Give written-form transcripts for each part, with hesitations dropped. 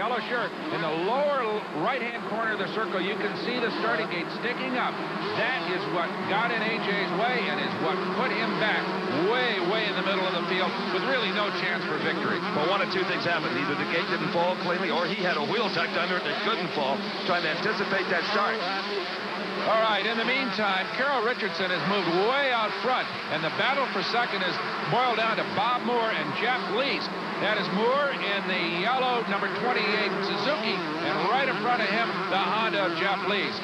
yellow shirt. In the lower right-hand corner of the circle, you can see the starting gate sticking up. That is what got in A.J.'s way and is what put him back way, way in the middle of the field with really no chance for victory. Well, one of two things happened. Either the gate didn't fall cleanly or he had a wheel tucked under it that couldn't fall, trying to anticipate that start. All right, in the meantime, Carroll Richardson has moved way out front, and the battle for second is boiled down to Bob Moore and Jeff Lees. That is Moore in the yellow number 28 Suzuki, and right in front of him, the Honda of Jeff Lees.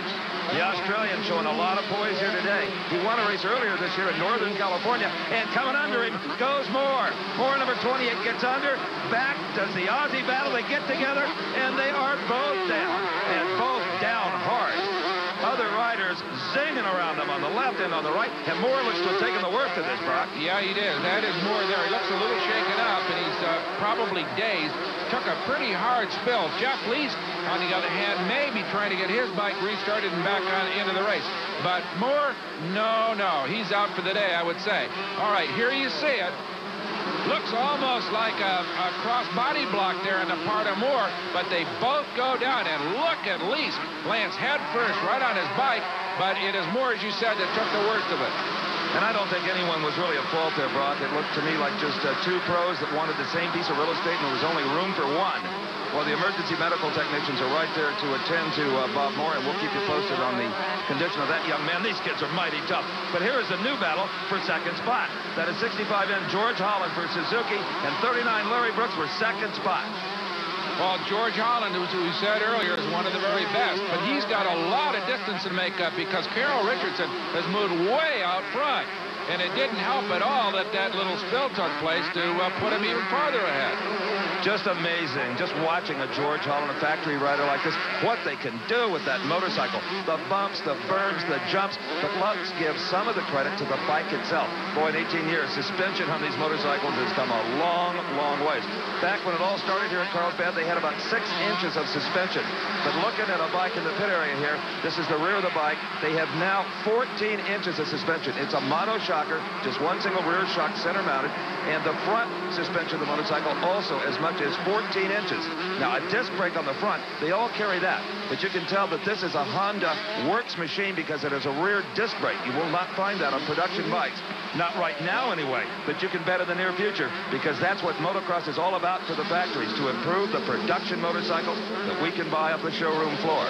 The Australian showing a lot of poise here today. He won a race earlier this year in Northern California, and coming under him goes Moore. Moore, number 28, gets under. Back does the Aussie battle. They get together, and they are both down, and both down hard. Other riders zinging around them on the left and on the right, and Moore looks to have taken the worst of this, Brock. Yeah, he did. That is Moore there. He looks a little shaken up, and he's probably dazed. Took a pretty hard spill. Jeff Lees, on the other hand, may be trying to get his bike restarted and back on into the race. But Moore, no, he's out for the day, I would say. All right, here you see it. Looks almost like a cross-body block there in the part of Moore, but they both go down, and look at Lees. Lands head first right on his bike, but it is Moore, as you said, that took the worst of it. And I don't think anyone was really at fault there, Brock. It looked to me like just two pros that wanted the same piece of real estate, and there was only room for one. Well, the emergency medical technicians are right there to attend to Bob Moore, and we'll keep you posted on the condition of that young man. These kids are mighty tough. But here is a new battle for second spot. That is 65N George Holland for Suzuki, and 39 Larry Brooks for second spot. Well, George Holland, who we said earlier, is one of the very best, but he's got a lot of distance to make up because Carroll Richardson has moved way out front. And it didn't help at all that that little spill took place to put him even farther ahead. Just amazing, just watching a George Holland, a factory rider like this, what they can do with that motorcycle. The bumps, the berms, the jumps, but let's give some of the credit to the bike itself. Boy, in 18 years, suspension on these motorcycles has come a long, long ways. Back when it all started here at Carlsbad, they had about 6 inches of suspension. But looking at a bike in the pit area here, this is the rear of the bike. They have now 14 inches of suspension. It's a mono shocker, just one single rear shock, center mounted, and the front suspension of the motorcycle also as much as 14 inches. Now, a disc brake on the front, they all carry that, but you can tell that this is a Honda works machine because it has a rear disc brake. You will not find that on production bikes. Not right now, anyway, but you can bet in the near future because that's what motocross is all about for the factories, to improve the production motorcycles that we can buy off the showroom floor.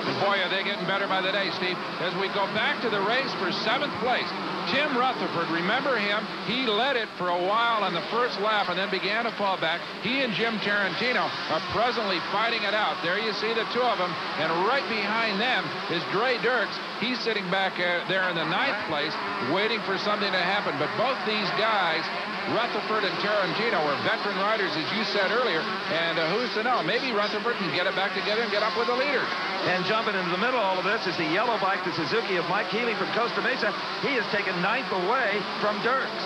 And boy, are they getting better by the day, Steve. As we go back to the race for 7th place, Tim Rutherford, remember him? He led it for a while on the first lap and then began to fall back. He and Jim Tarantino are presently fighting it out. There you see the two of them, and right behind them is Dre Dirks. He's sitting back there in the 9th place, waiting for something to happen. But both these guys, Rutherford and Tarantino, were veteran riders, as you said earlier, and who's to know? Maybe Rutherford can get it back together and get up with the leaders. And jumping into the middle of all of this is the yellow bike, the Suzuki of Mike Healy from Costa Mesa. He has taken 9th away from Dirks.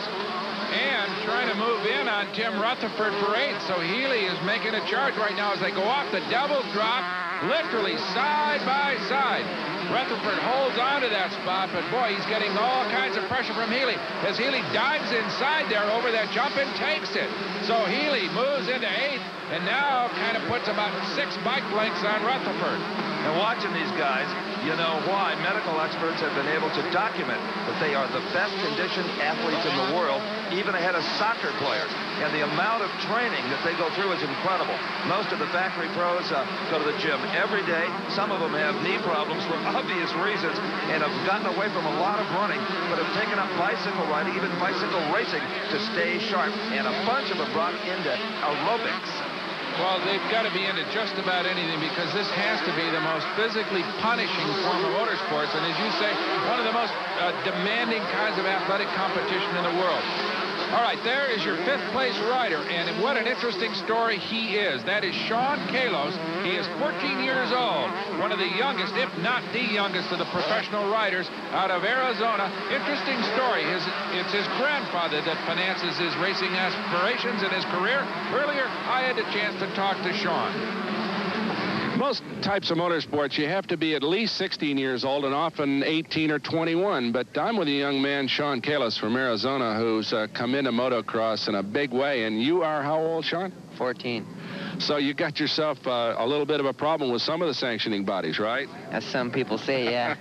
And trying to move in on Tim Rutherford for 8th, so Healy is making a charge right now as they go off the Devil's Drop, literally side by side. Rutherford holds on to that spot, but boy, he's getting all kinds of pressure from Healy as Healy dives inside there over that jump and takes it. So Healy moves into 8th and now kind of puts about 6 bike lengths on Rutherford. And watching these guys, you know why medical experts have been able to document that they are the best conditioned athletes in the world, even ahead of soccer players. And the amount of training that they go through is incredible. Most of the factory pros go to the gym every day. Some of them have knee problems for obvious reasons and have gotten away from a lot of running, but have taken up bicycle riding, even bicycle racing, to stay sharp. And a bunch of them brought into aerobics. Well, they've got to be into just about anything because this has to be the most physically punishing form of motorsports. And as you say, one of the most demanding kinds of athletic competition in the world. All right, there is your 5th place rider, and what an interesting story he is. That is Sean Kalos. He is 14 years old, one of the youngest, if not the youngest, of the professional riders out of Arizona. Interesting story. It's his grandfather that finances his racing aspirations and his career. Earlier, I had the chance to talk to Sean. Most types of motorsports, you have to be at least 16 years old and often 18 or 21. But I'm with a young man, Sean Kalos from Arizona, who's come into motocross in a big way. And you are how old, Sean? 14. So you got yourself a little bit of a problem with some of the sanctioning bodies, right? As some people say, yeah.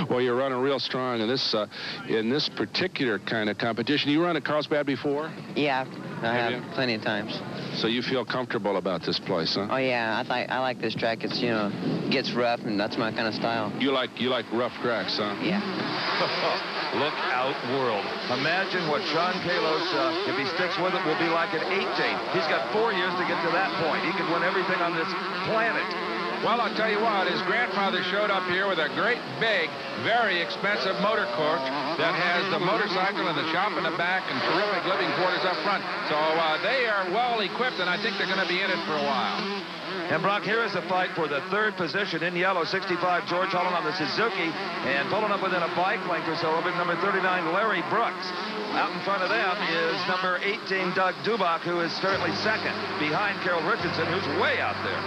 Well, you're running real strong in this particular kind of competition. You run at Carlsbad before? Yeah, I have plenty of times. So you feel comfortable about this place, huh? Oh yeah, I like this track. It's, you know, gets rough, and that's my kind of style. You like rough tracks, huh? Yeah. Look out, world. Imagine what Sean Kalos, if he sticks with it, will be like at 18. He's got 4 years to get to that point. He could win everything on this planet. Well, I'll tell you what, his grandfather showed up here with a great, big, very expensive motor coach that has the motorcycle and the shop in the back and terrific living quarters up front. So they are well equipped, and I think they're going to be in it for a while. And Brock, here is the fight for the third position in yellow. 65, George Holland on the Suzuki, and pulling up within a bike length or so of it, number 39, Larry Brooks. Out in front of them is number 18, Doug Dubach, who is currently second, behind Carroll Richardson, who's way out there.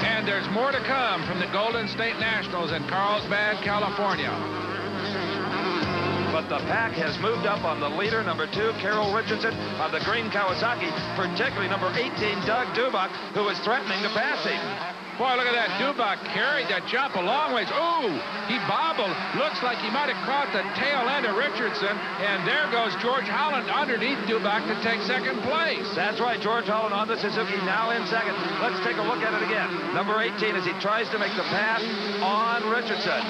And there's more to come from the Golden State Nationals in Carlsbad, California. But the pack has moved up on the leader, number 2, Carroll Richardson, on the green Kawasaki, particularly number 18, Doug Dubach, who is threatening to pass him. Boy, look at that. Dubach carried that jump a long ways. Ooh, he bobbled. Looks like he might have caught the tail end of Richardson. And there goes George Holland underneath Dubach to take second place. That's right, George Holland on the Suzuki, now in second. Let's take a look at it again. Number 18 as he tries to make the pass on Richardson.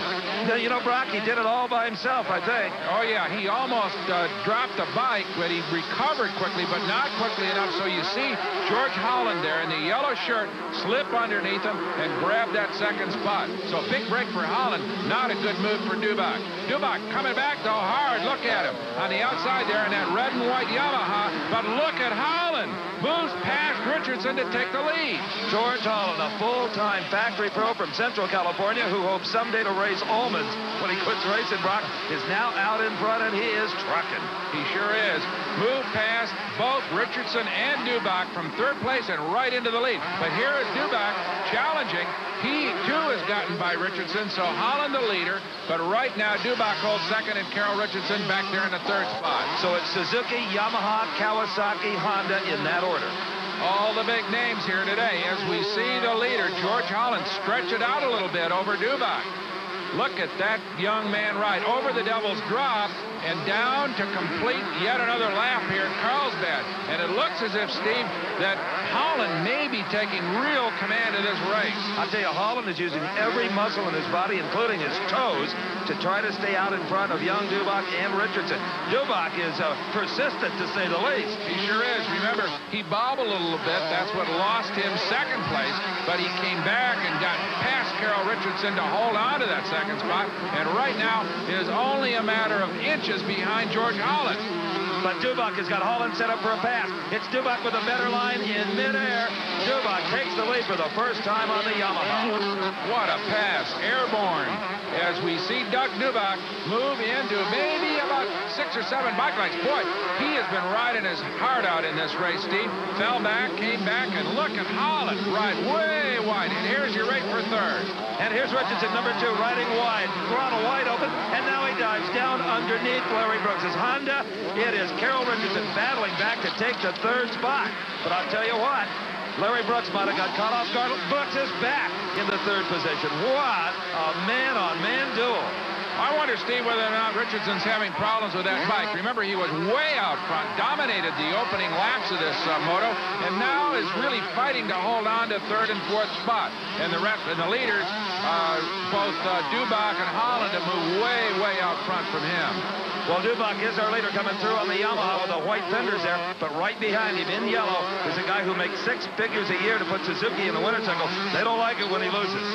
You know, Brock, he did it all by himself, I think. Oh, yeah, he almost dropped the bike, but he recovered quickly, but not quickly enough. So you see George Holland there in the yellow shirt slip underneath him and grab that second spot. So big break for Holland, not a good move for Dubach. Dubach coming back, though, hard. Look at him on the outside there in that red and white Yamaha. But look at Holland. Moves past Richardson to take the lead. George Holland, a full-time factory pro from Central California who hopes someday to raise almonds when he quits racing, Brock, is now out in front, and he is trucking. He sure is. Moved past both Richardson and Dubach from third place and right into the lead. But here is Dubach challenging. He, too, has gotten by Richardson, so Holland the leader. But right now, Dubach holds second and Carroll Richardson back there in the third spot. So it's Suzuki, Yamaha, Kawasaki, Honda in that order. All the big names here today as we see the leader, George Holland, stretch it out a little bit over Dubach. Look at that young man ride over the Devil's Drop and down to complete yet another lap here at Carlsbad. And it looks as if, Steve, that Holland may be taking real command of this race. I'll tell you, Holland is using every muscle in his body, including his toes, to try to stay out in front of young Dubach and Richardson. Dubach is persistent, to say the least. He sure is. Remember, he bobbled a little bit. That's what lost him second place. But he came back and got past Carroll Richardson to hold on to that second spot. And right now, it is only a matter of inches behind George Holland. But Dubach has got Holland set up for a pass. It's Dubach with a better line in midair. Dubach takes the lead for the first time on the Yamaha. What a pass, airborne. As we see Doug Dubach move into maybe about 6 or 7 bike lengths. Boy, he has been riding his heart out in this race, Steve. Fell back, came back, and look at Holland ride way wide. And here's your rate for third. And here's Richardson, number 2, riding wide. Throttle wide open, and now he dives down underneath Larry Brooks' Honda. It is Carroll Richardson battling back to take the third spot. But I'll tell you what, Larry Brooks might have got caught off guard. Brooks is back in the third position. What a man-on-man duel. I wonder, Steve, whether or not Richardson's having problems with that bike. Remember, he was way out front, dominated the opening laps of this moto, and now is really fighting to hold on to third and fourth spot. And the leaders, both Dubach and Holland, have moved way out front from him. Well, Dubach is our leader coming through on the Yamaha with the white fenders there, but right behind him in yellow is a guy who makes 6 figures a year to put Suzuki in the winner's circle. They don't like it when he loses.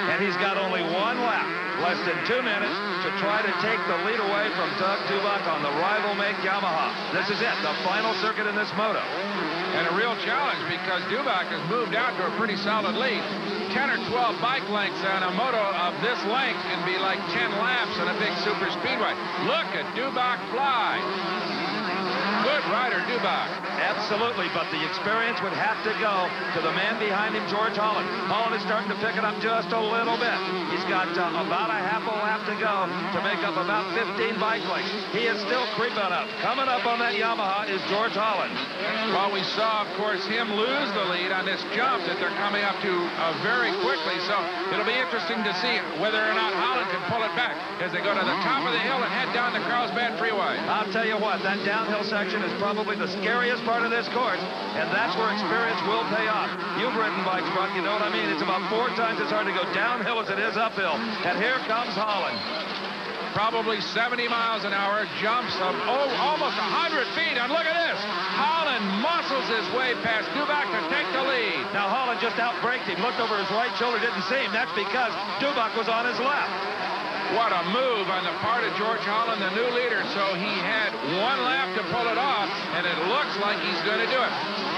And he's got only 1 lap, less than 2 minutes, to try to take the lead away from Doug Dubach on the rival make Yamaha. This is it, the final circuit in this moto. And a real challenge because Dubach has moved out to a pretty solid lead. 10 or 12 bike lengths on a moto of this length can be like 10 laps on a big super speedway. Look at Dubach fly. Good rider, Dubach. Absolutely, but the experience would have to go to the man behind him, George Holland. Holland is starting to pick it up just a little bit. He's got about a half a lap to go to make up about 15 bike lengths. He is still creeping up. Coming up on that Yamaha is George Holland. Well, we saw, of course, him lose the lead on this jump that they're coming up to very quickly, so it'll be interesting to see whether or not Holland can pull it back as they go to the top of the hill and head down the Carlsbad Freeway. I'll tell you what, that downhill section is probably the scariest part of this course, and that's where experience will pay off. You've ridden bikes, Buck, you know what I mean? It's about 4 times as hard to go downhill as it is uphill, and here comes Holland. Probably 70 miles an hour, jumps of almost 100 feet, and look at this. Holland muscles his way past Dubach to take the lead. Now Holland just outbraked him, looked over his right shoulder, didn't see him. That's because Dubach was on his left. What a move on the part of George Holland, the new leader. So he had 1 lap to pull it off, and it looks like he's going to do it.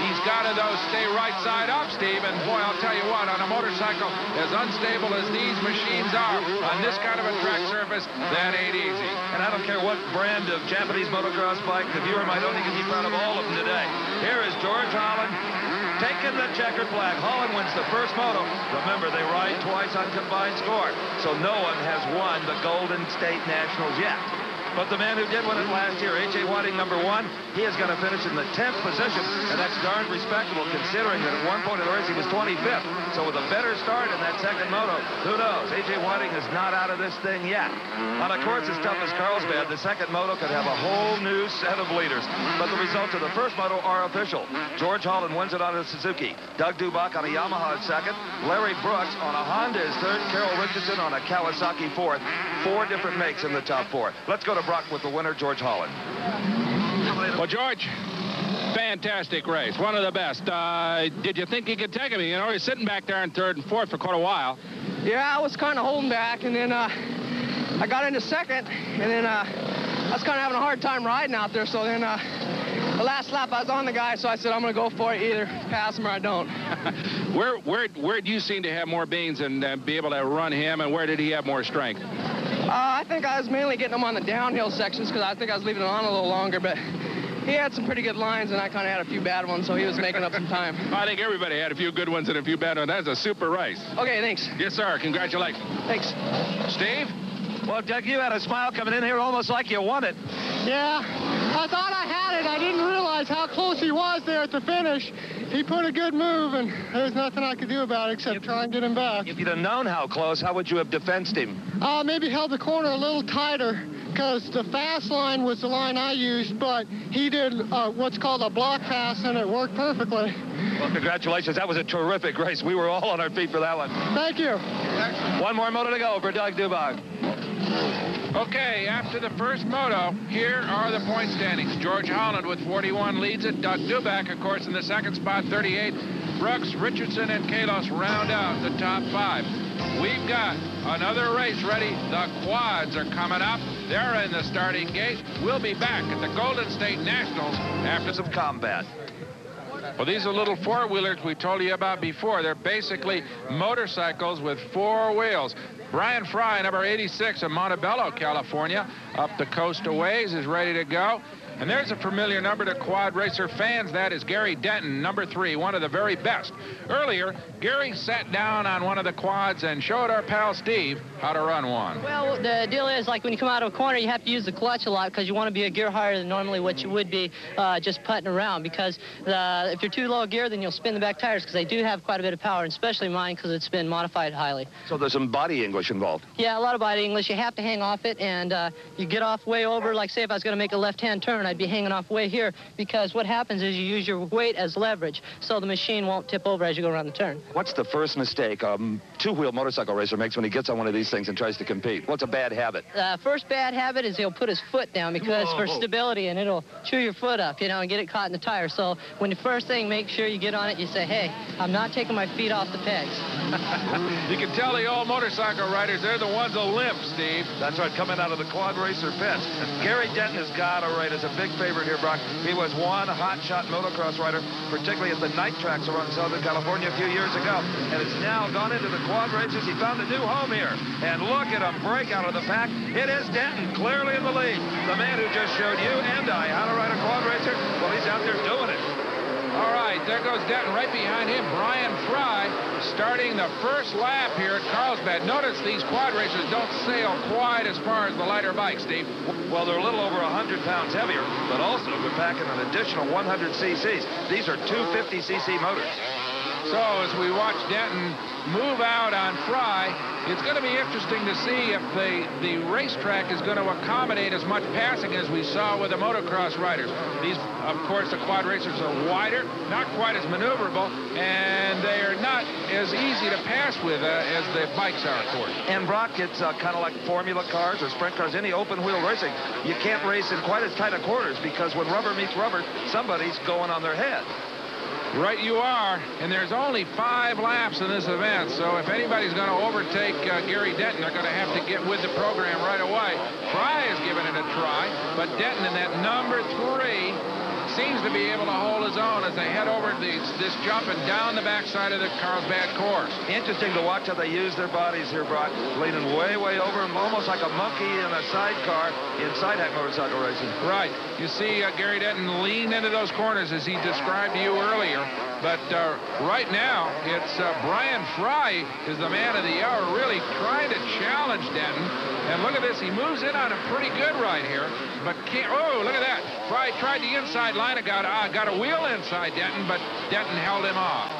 He's got to, though, stay right side up, Steve. And, boy, I'll tell you what, on a motorcycle as unstable as these machines are, on this kind of a track surface, that ain't easy. And I don't care what brand of Japanese motocross bike, the viewer might only be proud of all of them today. Here is George Holland taking the checkered flag. Holland wins the first moto. Remember, they ride twice on combined score, so no one has won the Golden State Nationals yet. But the man who did win it last year, A.J. Whiting, number 1, he is going to finish in the 10th position, and that's darn respectable considering that at one point in the race he was 25th. So with a better start in that second moto, who knows? A.J. Whiting is not out of this thing yet. On a course as tough as Carlsbad, the second moto could have a whole new set of leaders. But the results of the first moto are official. George Holland wins it on a Suzuki. Doug Dubach on a Yamaha is second. Larry Brooks on a Honda is third. Carol Richardson on a Kawasaki fourth. 4 different makes in the top 4. Let's go to Brock with the winner, George Holland. Well, George, fantastic race. One of the best. Did you think he could take him? You know, he's sitting back there in 3rd and 4th for quite a while. Yeah, I was kind of holding back, and then I got into 2nd, and then I was kind of having a hard time riding out there, so then the last lap I was on the guy, so I said I'm going to go for it, either pass him or I don't. Where do you seem to have more beans and be able to run him, and where did he have more strength? I think I was mainly getting him on the downhill sections because I think I was leaving it on a little longer, but he had some pretty good lines, and I kind of had a few bad ones, so he was making up some time. I think everybody had a few good ones and a few bad ones. That's a super race. Okay, thanks. Yes, sir. Congratulations. Thanks. Steve? Well, Doug, you had a smile coming in here almost like you won it. Yeah, I thought I had it. I didn't realize how close he was there at the finish. He put a good move, and there's nothing I could do about it except try and get him back. If you'd have known how close, how would you have defensed him? Maybe held the corner a little tighter, because the fast line was the line I used, but he did what's called a block pass, and it worked perfectly. Well, congratulations. That was a terrific race. We were all on our feet for that one. Thank you. 1 more moto to go for Doug Dubach. Okay, after the first moto, here are the point standings. George Holland with 41 leads it. Doug Dubach, of course, in the second spot, 38. Brooks, Richardson, and Kalos round out the top 5. We've got another race ready. The quads are coming up. They're in the starting gate. We'll be back at the Golden State Nationals after some combat. Well, these are little 4-wheelers we told you about before. They're basically motorcycles with 4 wheels. Brian Fry, number 86 of Montebello, California, up the coast a ways, is ready to go. And there's a familiar number to quad racer fans. That is Gary Denton, number 3, one of the very best. Earlier, Gary sat down on one of the quads and showed our pal Steve how to run one. Well, the deal is, like, when you come out of a corner, you have to use the clutch a lot because you want to be a gear higher than normally what you would be just putting around, because if you're too low gear, then you'll spin the back tires, because they do have quite a bit of power, and especially mine because it's been modified highly. So there's some body English involved. Yeah, a lot of body English. You have to hang off it, and you get off way over. Like, say, if I was going to make a left-hand turn, I'd be hanging off way here, because what happens is you use your weight as leverage, so the machine won't tip over as you go around the turn. What's the first mistake a 2-wheel motorcycle racer makes when he gets on one of these things and tries to compete? What's a bad habit? First bad habit is he'll put his foot down, because for stability, and it'll chew your foot up, you know, and get it caught in the tire. So when the first thing, make sure you get on it, you say, hey, I'm not taking my feet off the pegs. You can tell the old motorcycle riders, they're the ones that limp, Steve. That's right, coming out of the quad racer pits. And Gary Denton has got to rate as a big favorite here, Brock. He was one hot-shot motocross rider, particularly at the night tracks around Southern California a few years ago, and has now gone into the quad races. He found a new home here, and look at him break out of the pack. It is Denton, clearly in the lead. The man who just showed you and I how to ride a quad racer, well, he's out there doing it. All right, there goes Denton. Right behind him, Brian Fry, starting the first lap here at Carlsbad. Notice these quad racers don't sail quite as far as the lighter bikes, Steve. Well, they're a little over 100 pounds heavier, but also they're packing an additional 100 cc's. These are 250cc motors. So as we watch Denton move out on Fry, it's going to be interesting to see if the racetrack is going to accommodate as much passing as we saw with the motocross riders. These, of course, the quad racers are wider, not quite as maneuverable, and they are not as easy to pass with as the bikes are, of course. And Brock, it's kind of like formula cars or sprint cars, any open wheel racing. You can't race in quite as tight of quarters because when rubber meets rubber, somebody's going on their head. Right you are, and there's only 5 laps in this event, so if anybody's going to overtake Gary Denton, they're going to have to get with the program right away. Fry has given it a try, but Denton in that number 3 seems to be able to hold his own as they head over this jump and down the backside of the Carlsbad course. Interesting to watch how they use their bodies here, Brock, leaning way, way over him, almost like a monkey in a sidecar in side-hack motorcycle racing. Right. You see Gary Denton lean into those corners as he described to you earlier. But right now, it's Brian Fry is the man of the hour, really trying to challenge Denton. And look at this. He moves in on a pretty good ride here, but can't. Oh, look at that. Fry tried the inside line and got a wheel inside Denton, but Denton held him off.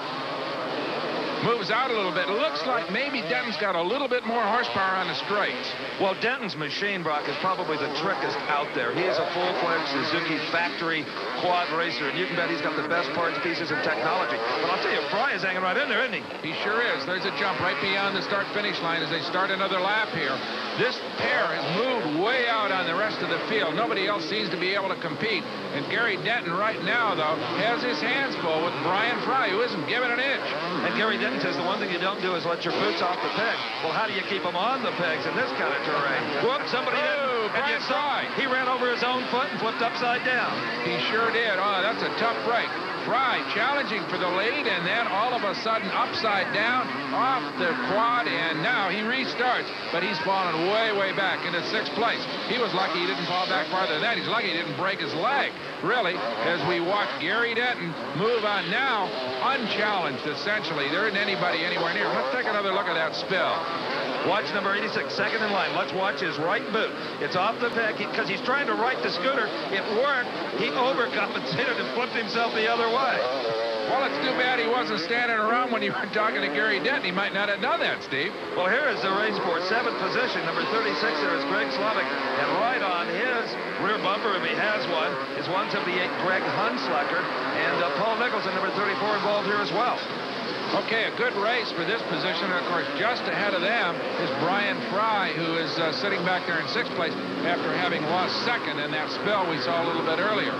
Moves out a little bit. It looks like maybe Denton's got a little bit more horsepower on the straights. Well, Denton's machine, Brock, is probably the trickiest out there. He is a full-fledged Suzuki factory quad racer, and you can bet he's got the best parts, pieces, and technology. But I'll tell you, Fry is hanging right in there, isn't he? He sure is. There's a jump right beyond the start-finish line as they start another lap here. This pair has moved way out on the rest of the field. Nobody else seems to be able to compete. And Gary Denton right now, though, has his hands full with Brian Fry, who isn't giving an inch. And Gary Denton says the one thing you don't do is let your boots off the pegs. Well, how do you keep them on the pegs in this kind of terrain? Whoops, somebody did. Brian Fry. He ran over his own foot and flipped upside down. He sure did. Oh, that's a tough break. Fry challenging for the lead, and then all of a sudden upside down off the quad, and now he restarts, but he's fallen way, way back into 6th place. He was lucky he didn't fall back farther than that. He's lucky he didn't break his leg, really, as we watch Gary Denton move on now, unchallenged, essentially. There isn't anybody anywhere near. Let's take another look at that spill. Watch number 86, second in line. Let's watch his right boot. It's off the peg because he's trying to right the scooter. It worked. He overcompensated and flipped himself the other way. Well, it's too bad he wasn't standing around when you were talking to Gary Denton. He might not have done that, Steve. Well, here is the race for 7th position. Number 36 there is Greg Slovic. And right on his rear bumper, if he has one, is 178 Greg Hunslacker. And Paul Nicholson, number 34, involved here as well. Okay, a good race for this position. And of course, just ahead of them is Brian Fry, who is sitting back there in 6th place after having lost 2nd in that spill we saw a little bit earlier.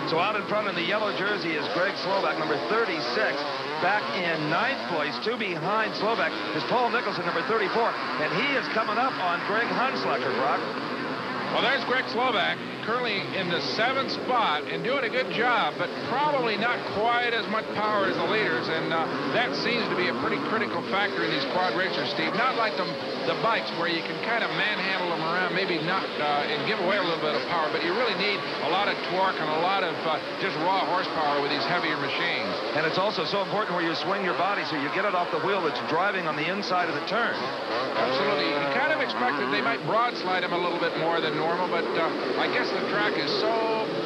So out in front in the yellow jersey is Greg Slovak, number 36. Back in 9th place, 2 behind Slovak, is Paul Nicholson, number 34. And he is coming up on Greg Hunslacker, Brock. Well, there's Greg Slovak, currently in the 7th spot and doing a good job, but probably not quite as much power as the leaders, and that seems to be a pretty critical factor in these quad racers, Steve. Not like the bikes where you can kind of manhandle them around, maybe not and give away a little bit of power, but you really need a lot of torque and a lot of just raw horsepower with these heavier machines. And it's also so important where you swing your body so you get it off the wheel that's driving on the inside of the turn. Absolutely. You kind of expect that they might broadslide him a little bit more than normal, but I guess the track is so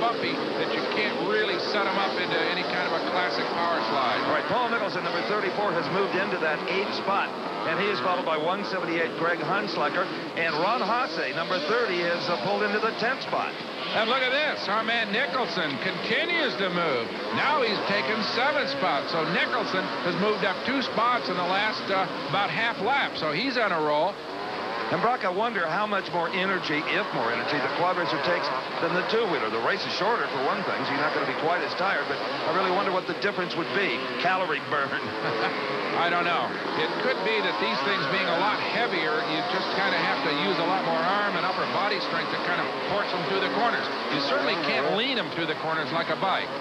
bumpy that you can't really set him up into any kind of a classic power slide. All right, Paul Nicholson, number 34, has moved into that 8th spot. And he is followed by 178 Greg Hunslacker. And Ron Hasse, number 30, has pulled into the 10th spot. And look at this. Our man Nicholson continues to move. Now he's taken 7th spot. So Nicholson has moved up 2 spots in the last about half lap. So he's on a roll. And Brock, I wonder how much more energy, if more energy, the quad racer takes than the two-wheeler. The race is shorter for one thing, so you're not going to be quite as tired, but I really wonder what the difference would be. Calorie burn. I don't know. It could be that these things being a lot heavier, you just kind of have to use a lot more arm and upper body strength to kind of force them through the corners. You certainly can't lean them through the corners like a bike.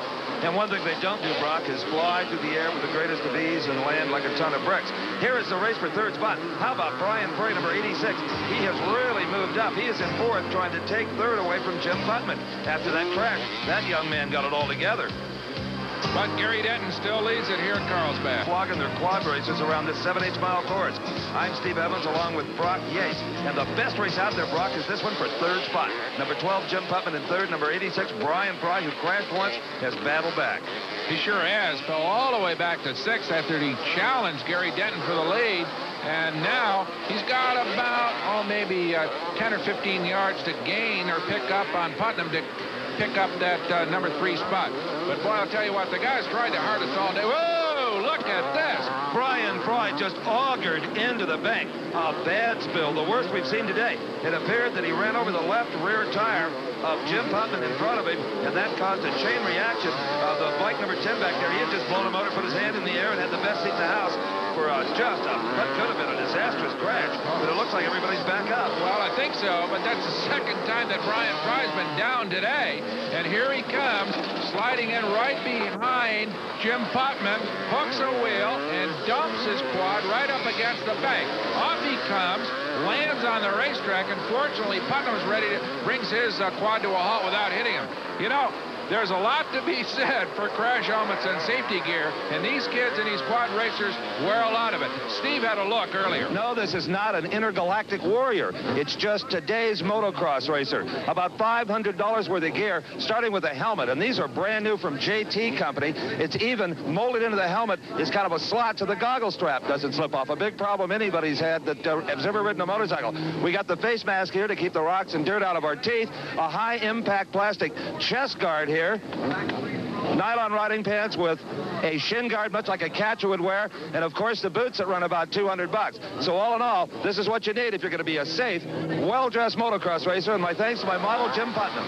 And one thing they don't do, Brock, is fly through the air with the greatest of ease and land like a ton of bricks. Here is the race for third spot. How about Brian Frey, number 86? He has really moved up. He is in fourth, trying to take third away from Jim Putman. After that crash, that young man got it all together. But Gary Denton still leads it here at Carlsbad. Flogging their quad racers around this 7/8 mile course. I'm Steve Evans along with Brock Yates. And the best race out there, Brock, is this one for third spot. Number 12, Jim Putman in third. Number 86, Brian Fry, who crashed once, has battled back. He sure has. Fell all the way back to sixth after he challenged Gary Denton for the lead. And now he's got about, maybe 10 or 15 yards to gain or pick up on Putnam to pick up that number 3 spot. But boy, I'll tell you what, the guys tried the hardest all day. Whoa, look at this. Brian Fry just augured into the bank. A bad spill, the worst we've seen today. It appeared that he ran over the left rear tire of Jim Putman in front of him, and that caused a chain reaction of the bike number 10 back there. He had just blown a motor, put his hand in the air, and had the best seat in the house for just what could have been a disastrous crash. But it looks like everybody's back up. Well, I think so, but that's the second time that Brian Fry's been down today. And here he comes, sliding in right behind Jim Putman, hooks a wheel, and dumps his quad right up against the bank. Off he comes, lands on the racetrack. Unfortunately, Putnam's ready to brings his quad to a halt without hitting him. You know, there's a lot to be said for crash helmets and safety gear, and these kids and these quad racers wear a lot of it. Steve had a look earlier. No, this is not an intergalactic warrior. It's just today's motocross racer. About $500 worth of gear, starting with a helmet, and these are brand new from JT Company. It's even molded into the helmet is kind of a slot so the goggle strap doesn't slip off. A big problem anybody's had that has ever ridden a motorcycle. We got the face mask here to keep the rocks and dirt out of our teeth. A high-impact plastic chest guard here. Nylon riding pants with a shin guard, much like a catcher would wear, and of course the boots that run about $200. So all in all, this is what you need if you're going to be a safe, well-dressed motocross racer, and my thanks to my model, Jim Putnam.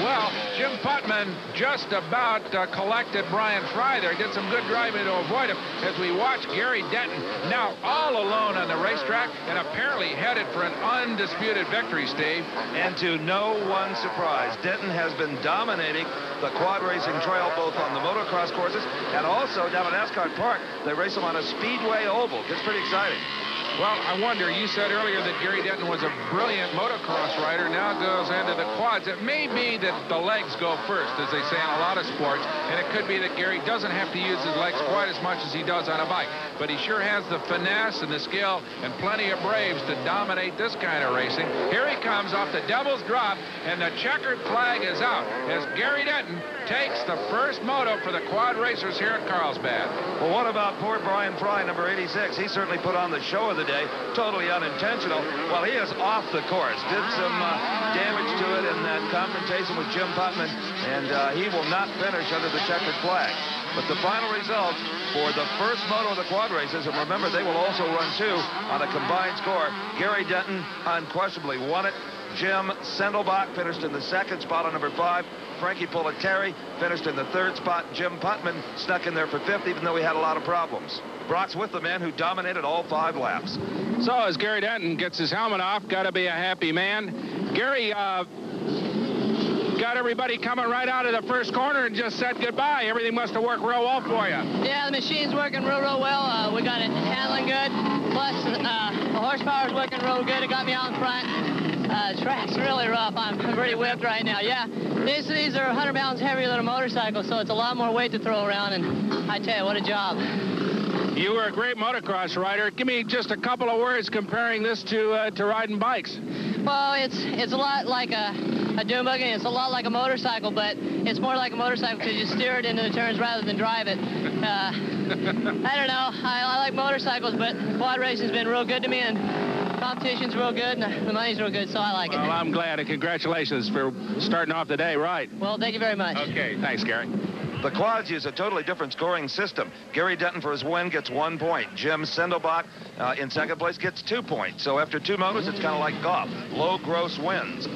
Well, Jim Putman just about collected Brian Fry there. Did some good driving to avoid him as we watch Gary Denton now all alone on the racetrack and apparently headed for an undisputed victory, Steve. And to no one's surprise, Denton has been dominating the quad racing trail both on the motocross courses and also down at Ascot Park. They race them on a speedway oval. It's pretty exciting. Well, I wonder, you said earlier that Gary Denton was a brilliant motocross rider. Now it goes into the quads. It may be that the legs go first, as they say in a lot of sports, and it could be that Gary doesn't have to use his legs quite as much as he does on a bike. But he sure has the finesse and the skill and plenty of braves to dominate this kind of racing. Here he comes off the Devil's Drop, and the checkered flag is out as Gary Denton takes the first moto for the quad racers here at Carlsbad. Well, what about poor Brian Fry, number 86? He certainly put on the show of the day, totally unintentional. Well, he is off the course. Did some damage to it in that confrontation with Jim Putman, and he will not finish under the checkered flag. But the final results for the first moto of the quad races, and remember, they will also run two on a combined score. Gary Denton unquestionably won it. Jim Sendelbach finished in the second spot on number 5. Frankie Politeri finished in the third spot. Jim Putman snuck in there for 5th, even though he had a lot of problems. Brock's with the man who dominated all 5 laps. So as Gary Denton gets his helmet off, got to be a happy man. Gary got everybody coming right out of the first corner and just said goodbye. Everything must have worked real well for you. Yeah, the machine's working real well. We got it handling good. Plus, the horsepower's working real good. It got me out in front. The track's really rough. I'm pretty whipped right now. Yeah, these are 100 pounds heavier than a motorcycle, so it's a lot more weight to throw around, and I tell you, what a job. You were a great motocross rider. Give me just a couple of words comparing this to riding bikes. Well, it's a lot like a dune buggy. It's a lot like a motorcycle, but it's more like a motorcycle because you steer it into the turns rather than drive it. I don't know. I like motorcycles, but quad racing's been real good to me, and competition's real good, and the money's real good, so I like it. Well, I'm glad, and congratulations for starting off the day right. Well, thank you very much. Okay, thanks, Gary. The quads use a totally different scoring system. Gary Denton for his win gets 1 point. Jim Sendelbach in second place gets 2 points. So after 2 motos, it's kind of like golf. Low gross wins.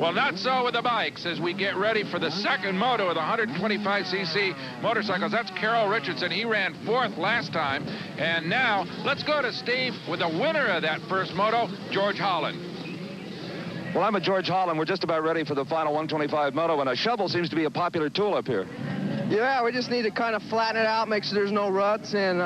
Well, not so with the bikes as we get ready for the second moto of the 125cc motorcycles. That's Carroll Richardson. He ran 4th last time. And now let's go to Steve with the winner of that first moto, George Holland. Well, I'm with George Holland. We're just about ready for the final 125 moto, and a shovel seems to be a popular tool up here. Yeah, we just need to kind of flatten it out, make sure there's no ruts, and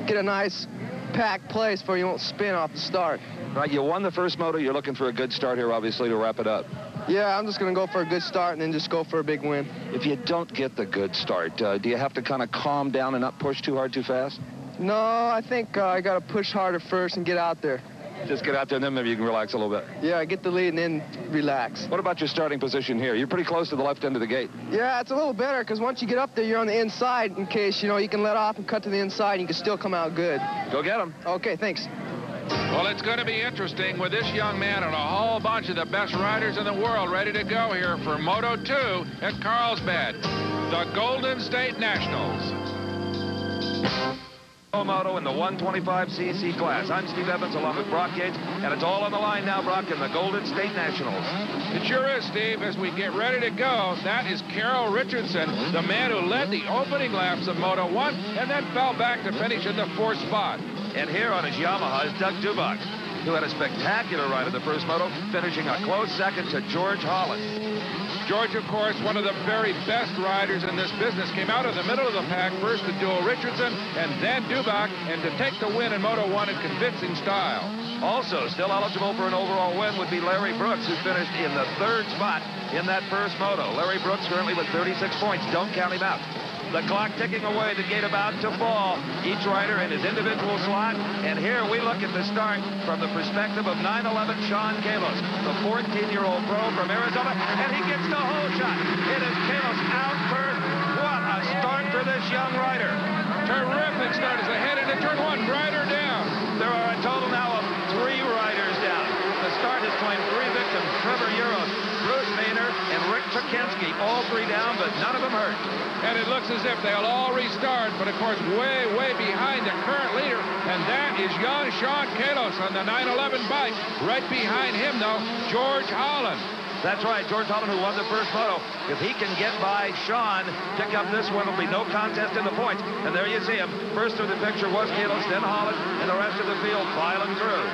get a nice packed place where you won't spin off the start. Right, you won the first moto. You're looking for a good start here, obviously, to wrap it up. Yeah, I'm just going to go for a good start and then just go for a big win. If you don't get the good start, do you have to kind of calm down and not push too hard too fast? No, I think I got to push harder first and get out there. Just get out there, and then maybe you can relax a little bit. Yeah, get the lead and then relax. What about your starting position here? You're pretty close to the left end of the gate. Yeah, it's a little better because once you get up there, you're on the inside in case, you know, you can let off and cut to the inside and you can still come out good. Go get him. Okay, thanks. Well, it's going to be interesting with this young man and a whole bunch of the best riders in the world ready to go here for Moto 2 at Carlsbad, the Golden State Nationals. Pro Moto in the 125cc class. I'm Steve Evans along with Brock Yates, and it's all on the line now, Brock, in the Golden State Nationals. It sure is, Steve. As we get ready to go, that is Carroll Richardson, the man who led the opening laps of Moto 1 and then fell back to finish in the 4th spot. And here on his Yamaha is Doug Dubach, who had a spectacular ride in the first moto, finishing a close second to George Holland. George, of course, one of the very best riders in this business, came out of the middle of the pack, first to duel Richardson and then Dubach, and to take the win in Moto 1 in convincing style. Also, still eligible for an overall win would be Larry Brooks, who finished in the 3rd spot in that first moto. Larry Brooks currently with 36 points. Don't count him out. The clock ticking away, the gate about to fall. Each rider in his individual slot. And here we look at the start from the perspective of 911 Sean Kalos, the 14-year-old pro from Arizona. And he gets the hole shot. It is Kalos out first. What a start for this young rider. Terrific start as they head into turn 1. Rider down. There are a total now of 3 riders down. The start has claimed 3 victims. Trevor Uros, Bruce Maynard, and Rick Turkensky. All 3 down, but none of them hurt. And it looks as if they'll all restart, but of course way, way behind the current leader, and that is young Sean Kalos on the 911 bike. Right behind him, though, George Holland. That's right, George Holland, who won the first moto. If he can get by Sean, pick up this one, there'll be no contest in the points. And there you see him. First through the picture was Kalos, then Holland, and the rest of the field filing through.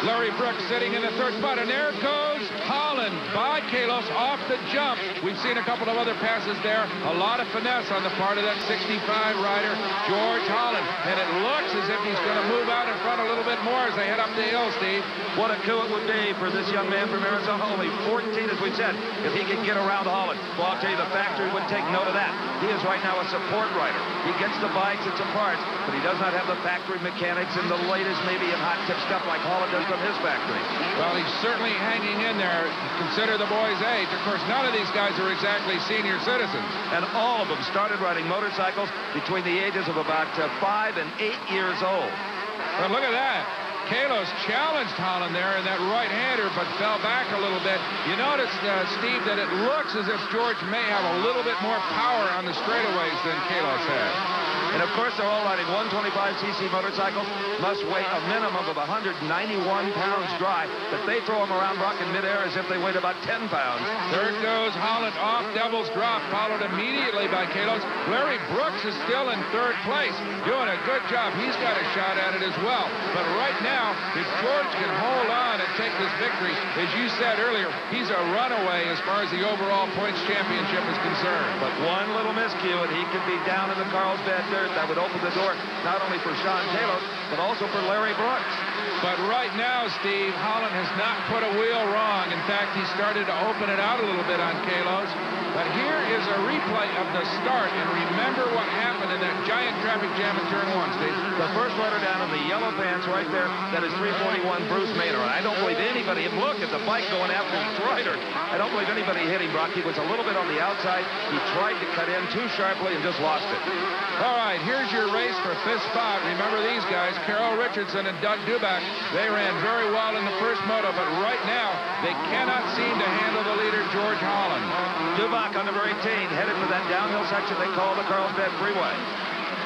Larry Brooks sitting in the 3rd spot, and there goes Holland by Kalos off the jump. We've seen a couple of other passes there. A lot of finesse on the part of that 65 rider, George Holland. And it looks as if he's going to move out in front a little bit more as they head up the hill, Steve. What a coup it would be for this young man from Arizona. Only 14, as we said, if he can get around Holland. Well, I'll tell you, the factory would take note of that. He is right now a support rider. He gets the bikes and some parts, but he does not have the factory mechanics and the latest, maybe in hot tip stuff like Holland does from his factory. Well, he's certainly hanging in there. Consider the boy's age. Of course, none of these guys are exactly senior citizens. And all of them started riding motorcycles between the ages of about 5 and 8 years old. But look at that. Kalos challenged Holland there in that right-hander, but fell back a little bit. You notice, Steve, that it looks as if George may have a little bit more power on the straightaways than Kalos had. And, of course, they're all riding 125cc motorcycles, must weigh a minimum of 191 pounds dry, but they throw them around Brock in midair as if they weighed about 10 pounds. There goes Holland off Devil's Drop, followed immediately by Kalos. Larry Brooks is still in 3rd place, doing a good job. He's got a shot at it as well. But right now, if George can hold on and take this victory, as you said earlier, he's a runaway as far as the overall points championship is concerned. But one little miscue, and he could be down in the Carlsbad dirt. That would open the door not only for Sean Kalos, but also for Larry Brooks. But right now, Steve, Holland has not put a wheel wrong. In fact, he started to open it out a little bit on Kalos. But here is a replay of the start, and remember what happened in that giant traffic jam in turn 1, Steve. The first rider down in the yellow pants right there, that is 341 Bruce Maynard. And I don't believe anybody, and look at the bike going after each rider. I don't believe anybody hit him, Brock. He was a little bit on the outside. He tried to cut in too sharply and just lost it. All right, here's your race for 5th spot. Remember these guys, Carroll Richardson and Doug Dubach. They ran very well in the first moto, but right now, they cannot seem to handle the leader, George Holland. Dubach Dubach on number 18, headed for that downhill section they call the Carlsbad Freeway.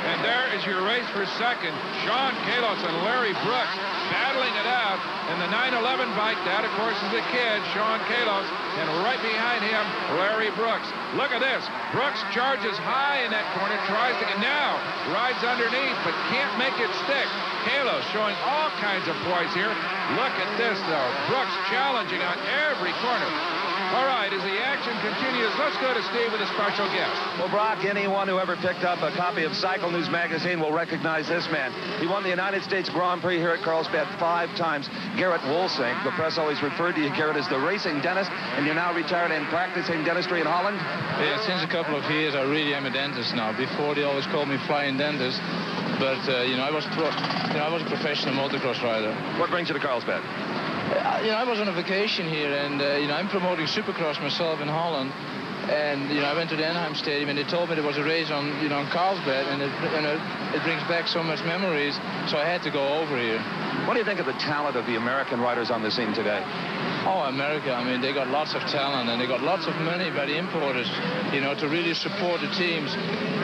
And there is your race for second. Sean Kalos and Larry Brooks battling it out. And the 911 bike, that of course is the kid, Sean Kalos. And right behind him, Larry Brooks. Look at this. Brooks charges high in that corner, tries to get now, rides underneath, but can't make it stick. Kalos showing all kinds of poise here. Look at this, though. Brooks challenging on every corner. All right, as the action continues, let's go to Steve with a special guest. Well, Brock, anyone who ever picked up a copy of Cycle News magazine will recognize this man. He won the United States Grand Prix here at Carlsbad 5 times. Garrett Wolsink. The press always referred to you, Garrett, as the racing dentist, and you're now retired and practicing dentistry in Holland? Yeah, since a couple of years, I really am a dentist now. Before, they always called me flying dentist, but, I was a professional motocross rider. What brings you to Carlsbad? I was on a vacation here, and, I'm promoting Supercross myself in Holland. And, I went to the Anaheim Stadium, and they told me there was a race on, on Carlsbad, and it brings back so much memories, so I had to go over here. What do you think of the talent of the American riders on the scene today? Oh, America, I mean, they got lots of talent, and they got lots of money by the importers, to really support the teams.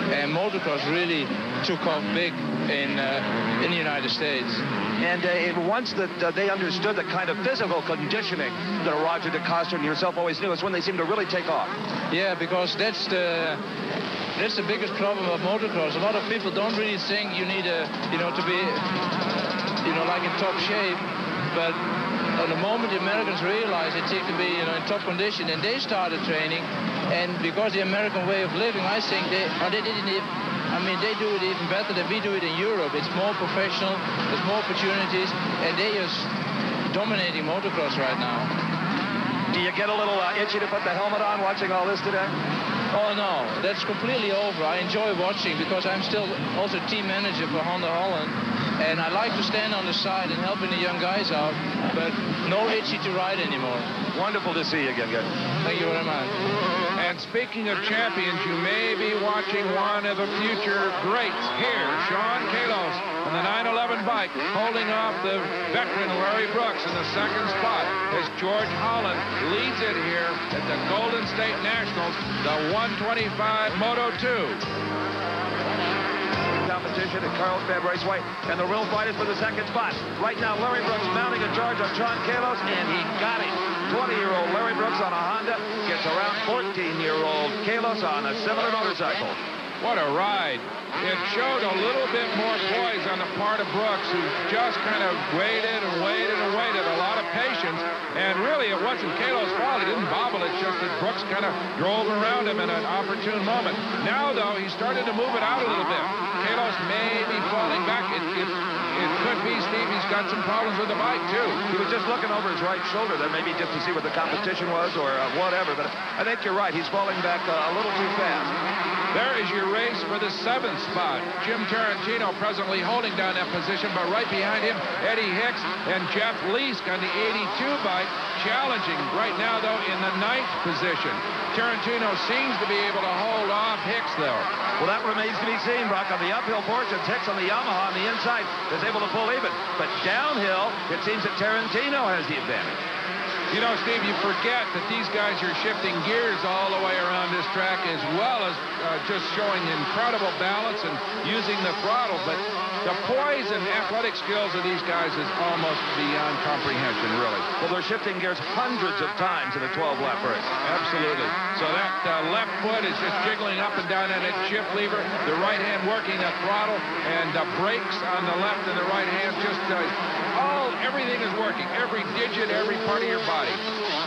And motocross really took off big in the United States. And once that they understood the kind of physical conditioning that Roger DeCoster and yourself always knew, it's when they seemed to really take off. Yeah, because that's the biggest problem of motocross. A lot of people don't really think you need to be, like in top shape, but at the moment the Americans realized it takes to be, in top condition, and they started training. And because the American way of living, I think they do it even better than we do it in Europe. It's more professional, there's more opportunities, and they're just dominating motocross right now. Do you get a little itchy to put the helmet on watching all this today? Oh, no, that's completely over. I enjoy watching because I'm still also team manager for Honda Holland. And I like to stand on the side and helping the young guys out, but no itchy to ride anymore. Wonderful to see you again, guys. Thank you very much. And speaking of champions, you may be watching one of the future greats here. Sean Kalos on the 911 bike, holding off the veteran Larry Brooks in the second spot as George Holland leads it here at the Golden State Nationals, the 125 Moto 2. Competition at Carlsbad Raceway, and the real fight is for the second spot. Right now, Larry Brooks mounting a charge on Sean Kalos, and he got him. 20-year-old Larry Brooks on a Honda gets around 14-year-old Kalos on a similar motorcycle. What a ride. It showed a little bit more poise on the part of Brooks, who just kind of waited and waited and waited, a lot of patience. And really, it wasn't Kalos' fault. He didn't bobble. It's just that Brooks kind of drove around him in an opportune moment. Now, though, he started to move it out a little bit. Kalos may be falling back. It could be, Steve, he's got some problems with the bike, too. He was just looking over his right shoulder there, maybe just to see what the competition was or whatever. But I think you're right. He's falling back a little too fast. There is your race for the 7th spot. Jim Tarantino presently holding down that position, but right behind him, Eddie Hicks and Jeff Leask on the 82 bike, challenging right now, though, in the 9th position. Tarantino seems to be able to hold off Hicks, though. Well, that remains to be seen, Brock. On the uphill portions, Hicks on the Yamaha on the inside is able to pull even. But downhill, it seems that Tarantino has the advantage. You know, Steve, you forget that these guys are shifting gears all the way around this track, as well as just showing incredible balance and using the throttle. But the poise and athletic skills of these guys is almost beyond comprehension, really. Well, they're shifting gears hundreds of times in a 12-lap race. Absolutely. So that left foot is just jiggling up and down on that shift lever. The right hand working the throttle, and the brakes on the left and the right hand just everything is working. Every digit, every part of your body.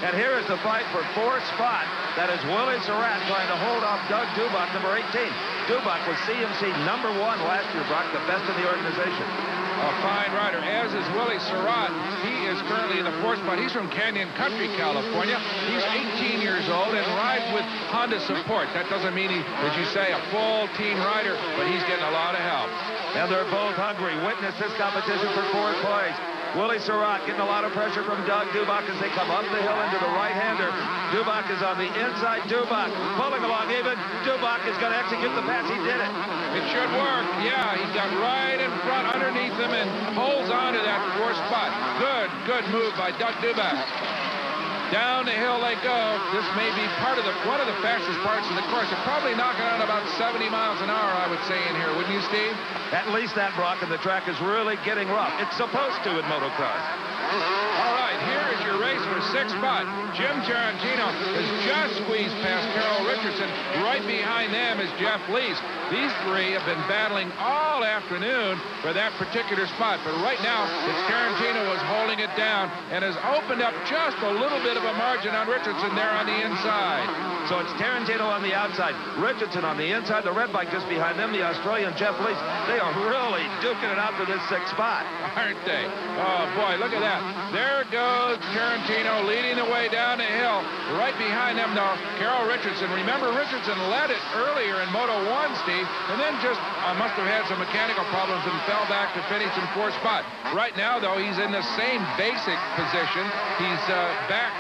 And here is the fight for 4th spot. That is Willie Surratt trying to hold off Doug Dubach, number 18. Dubach was CMC number 1 last year, Brock, the best in the organization. A fine rider, as is Willie Surratt. He is currently in the 4th spot. He's from Canyon Country, California. He's 18 years old and rides with Honda support. That doesn't mean he, as you say, a full team rider, but he's getting a lot of help. And they're both hungry. Witness this competition for 4th place. Willie Surratt getting a lot of pressure from Doug Dubach as they come up the hill into the right-hander. Dubach is on the inside. Dubach pulling along even. Dubach is going to execute the pass. He did it. It should work. Yeah, he got right in front underneath him and holds on to that 4th spot. Good move by Doug Dubach. Down the hill they go. This may be one of the fastest parts of the course. They're probably knocking out about 70 miles an hour, I would say, in here. Wouldn't you, Steve? At least that, Brock, and the track is really getting rough. It's supposed to in motocross. All right, here is your race for 6th spot. Jim Tarantino has just squeezed past Carol Richardson. Right behind them is Jeff Lees. These three have been battling all afternoon for that particular spot. But right now, it's Tarantino who's holding it down and has opened up just a little bit of a margin on Richardson there on the inside. So it's Tarantino on the outside, Richardson on the inside, the red bike just behind them, the Australian Jeff Lees. They are really duking it out for this 6th spot. Aren't they? Oh, boy, look at that. There goes Tarantino leading the way down the hill. Right behind them, though, Carol Richardson. Remember, Richardson led it earlier in Moto 1, Steve, and then just must have had some mechanical problems and fell back to finish in 4th spot. Right now, though, he's in the same basic position. He's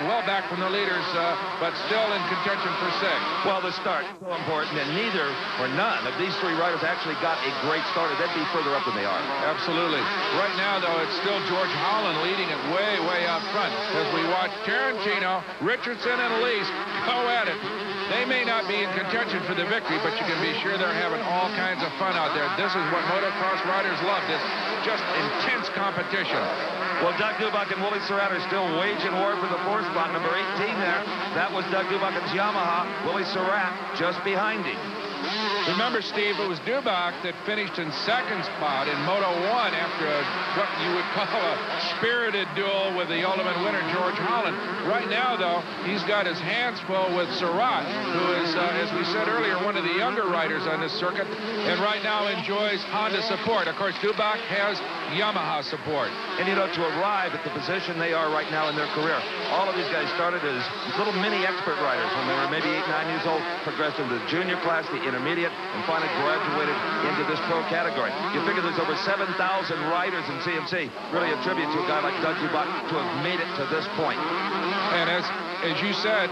well back from the leaders, but still in contention for 6th. Well, the start is so important, and neither or none of these three riders actually got a great start. They'd be further up than they are. Absolutely. Right now, though, it's still George Holland leading it way out front as we watch Tarantino, Richardson, and Lees go at it. They may not be in contention for the victory, but you can be sure they're having all kinds of fun out there. This is what motocross riders love, this just intense competition. Well, Doug Dubach and Willie Surratt are still waging war for the 4th spot, number 18 there. That was Doug Dubach's Yamaha. Willie Surratt just behind him. Remember, Steve, it was Dubach that finished in 2nd spot in Moto 1 after what you would call a spirited duel with the ultimate winner, George Holland. Right now, though, he's got his hands full with Surratt, who is, as we said earlier, one of the younger riders on this circuit, and right now enjoys Honda support. Of course, Dubach has Yamaha support. And, you know, to arrive at the position they are right now in their career, all of these guys started as little mini expert riders when they were maybe 8, 9 years old, progressed into the junior class, the intermediate, and finally graduated into this pro category. You figure there's over 7,000 riders in CMC. Really a tribute to a guy like Doug Dubach to have made it to this point. And as you said,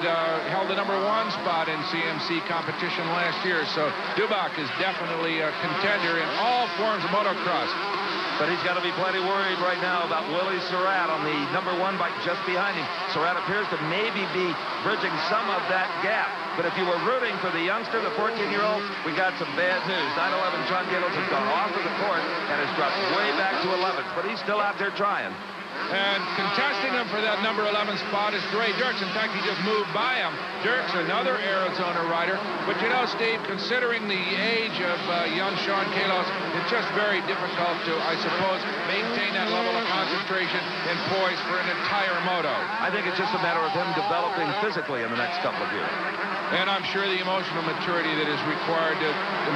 held the number 1 spot in CMC competition last year. So Dubach is definitely a contender in all forms of motocross. But he's got to be plenty worried right now about Willie Surratt on the number 1 bike just behind him. Surratt appears to maybe be bridging some of that gap. But if you were rooting for the youngster, the 14-year-old, we got some bad news. 911 John Gatos has gone off of the court and has dropped way back to 11th. But he's still out there trying. And contesting him for that number 11 spot is Dre Dirks. In fact, he just moved by him. Dirks, another Arizona rider. But you know, Steve, considering the age of young Sean Kalos, it's just very difficult to, I suppose, maintain that level of concentration and poise for an entire moto. I think it's just a matter of him developing physically in the next couple of years. And I'm sure the emotional maturity that is required to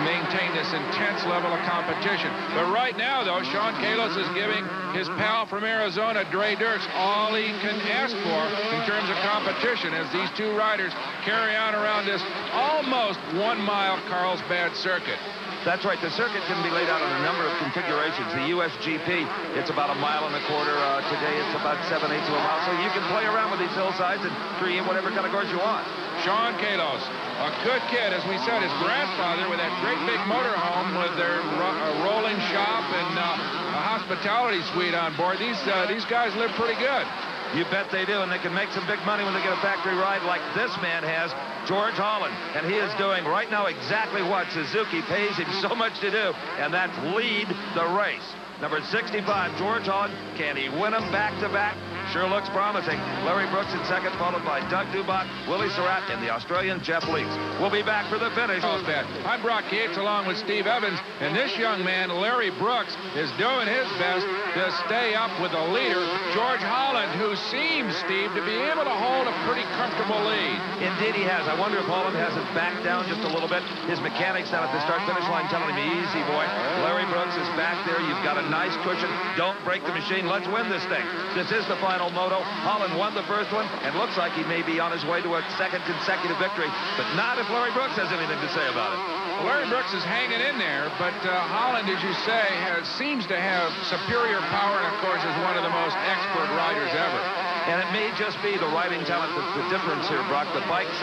maintain this intense level of competition. But right now, though, Sean Kalos is giving his pal from Arizona, Dre Dirks, all he can ask for in terms of competition as these two riders carry on around this almost 1-mile Carlsbad circuit. That's right. The circuit can be laid out in a number of configurations. The USGP, it's about 1.25 miles. Today, it's about 7/8 of a mile. So you can play around with these hillsides and create whatever kind of course you want. Sean Kalos, a good kid, as we said, his grandfather with that great big motorhome with their rolling shop and a hospitality suite on board. These guys live pretty good. You bet they do, and they can make some big money when they get a factory ride like this man has, George Holland. And he is doing right now exactly what Suzuki pays him so much to do, and that's lead the race. Number 65, George Holland. Can he win them back-to-back? Sure looks promising. Larry Brooks in second, followed by Doug Dubach, Willie Surratt, and the Australian Jeff Lees. We'll be back for the finish. I'm Brock Yates along with Steve Evans, and this young man, Larry Brooks, is doing his best to stay up with the leader, George Holland, who seems, Steve, to be able to hold a pretty comfortable lead. Indeed he has. I wonder if Holland hasn't backed down just a little bit. His mechanics down at the start-finish line telling him, easy, boy. Larry Brooks is back there. You've got a nice cushion. Don't break the machine. Let's win this thing. This is the final moto. Holland won the first one, and looks like he may be on his way to a second consecutive victory, but not if Larry Brooks has anything to say about it. Well, Larry Brooks is hanging in there, but Holland, as you say, seems to have superior power, and of course is one of the most expert riders ever. And it may just be the riding talent that's the difference here, Brock. The bikes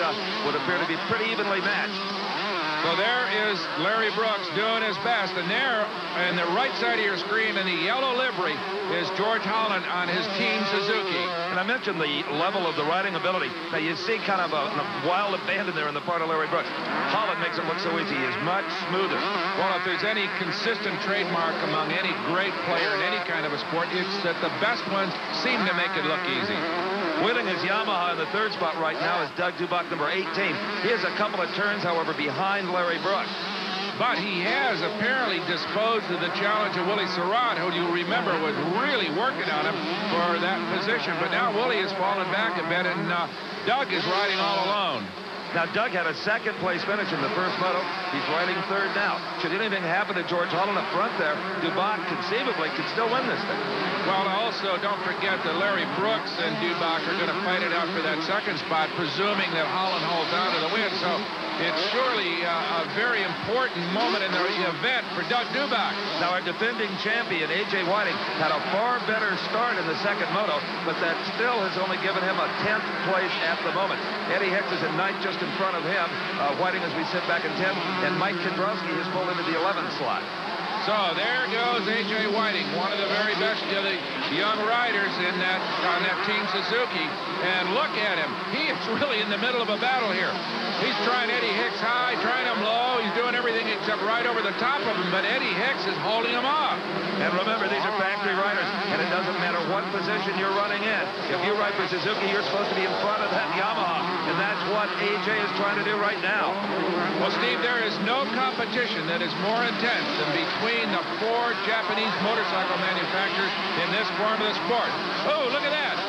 would appear to be pretty evenly matched. So there is Larry Brooks doing his best. And there, on the right side of your screen in the yellow livery, is George Holland on his Team Suzuki. And I mentioned the level of the riding ability. Now, you see kind of a wild abandon there in the part of Larry Brooks. Holland makes it look so easy. He is much smoother. Well, if there's any consistent trademark among any great player in any kind of a sport, it's that the best ones seem to make it look easy. Wheeling his Yamaha in the third spot right now is Doug Dubach, number 18. He has a couple of turns, however, behind Larry Brooks. But he has apparently disposed of the challenge of Willie Surratt, who you remember was really working on him for that position. But now Willie has fallen back a bit, and Doug is riding all alone. Now, Doug had a second-place finish in the first moto. He's riding third now. Should anything happen to George Holland up front there, Dubach conceivably could still win this thing. Well, also, don't forget that Larry Brooks and Dubach are going to fight it out for that second spot, presuming that Holland holds on to the win. So it's surely a very important moment in the event for Doug Dubach. Now, our defending champion, A.J. Whiting, had a far better start in the second moto, but that still has only given him a 10th place at the moment. Eddie Hicks is in ninth just in front of him. Whiting, as we sit back in 10th, and Mike Kendrowski has pulled into the 11th slot. So there goes A.J. Whiting, one of the very best of the young riders in on that Team Suzuki. And look at him. He is really in the middle of a battle here. He's trying Eddie Hicks high, trying him low. He's doing everything except right over the top of him, but Eddie Hicks is holding him off. And remember, these are factory riders, and it doesn't matter what position you're running in. If you ride for Suzuki, you're supposed to be in front of that Yamaha, and that's what A.J. is trying to do right now. Well, Steve, there is no competition that is more intense than between the four Japanese motorcycle manufacturers in this form of the sport. Oh, look at that.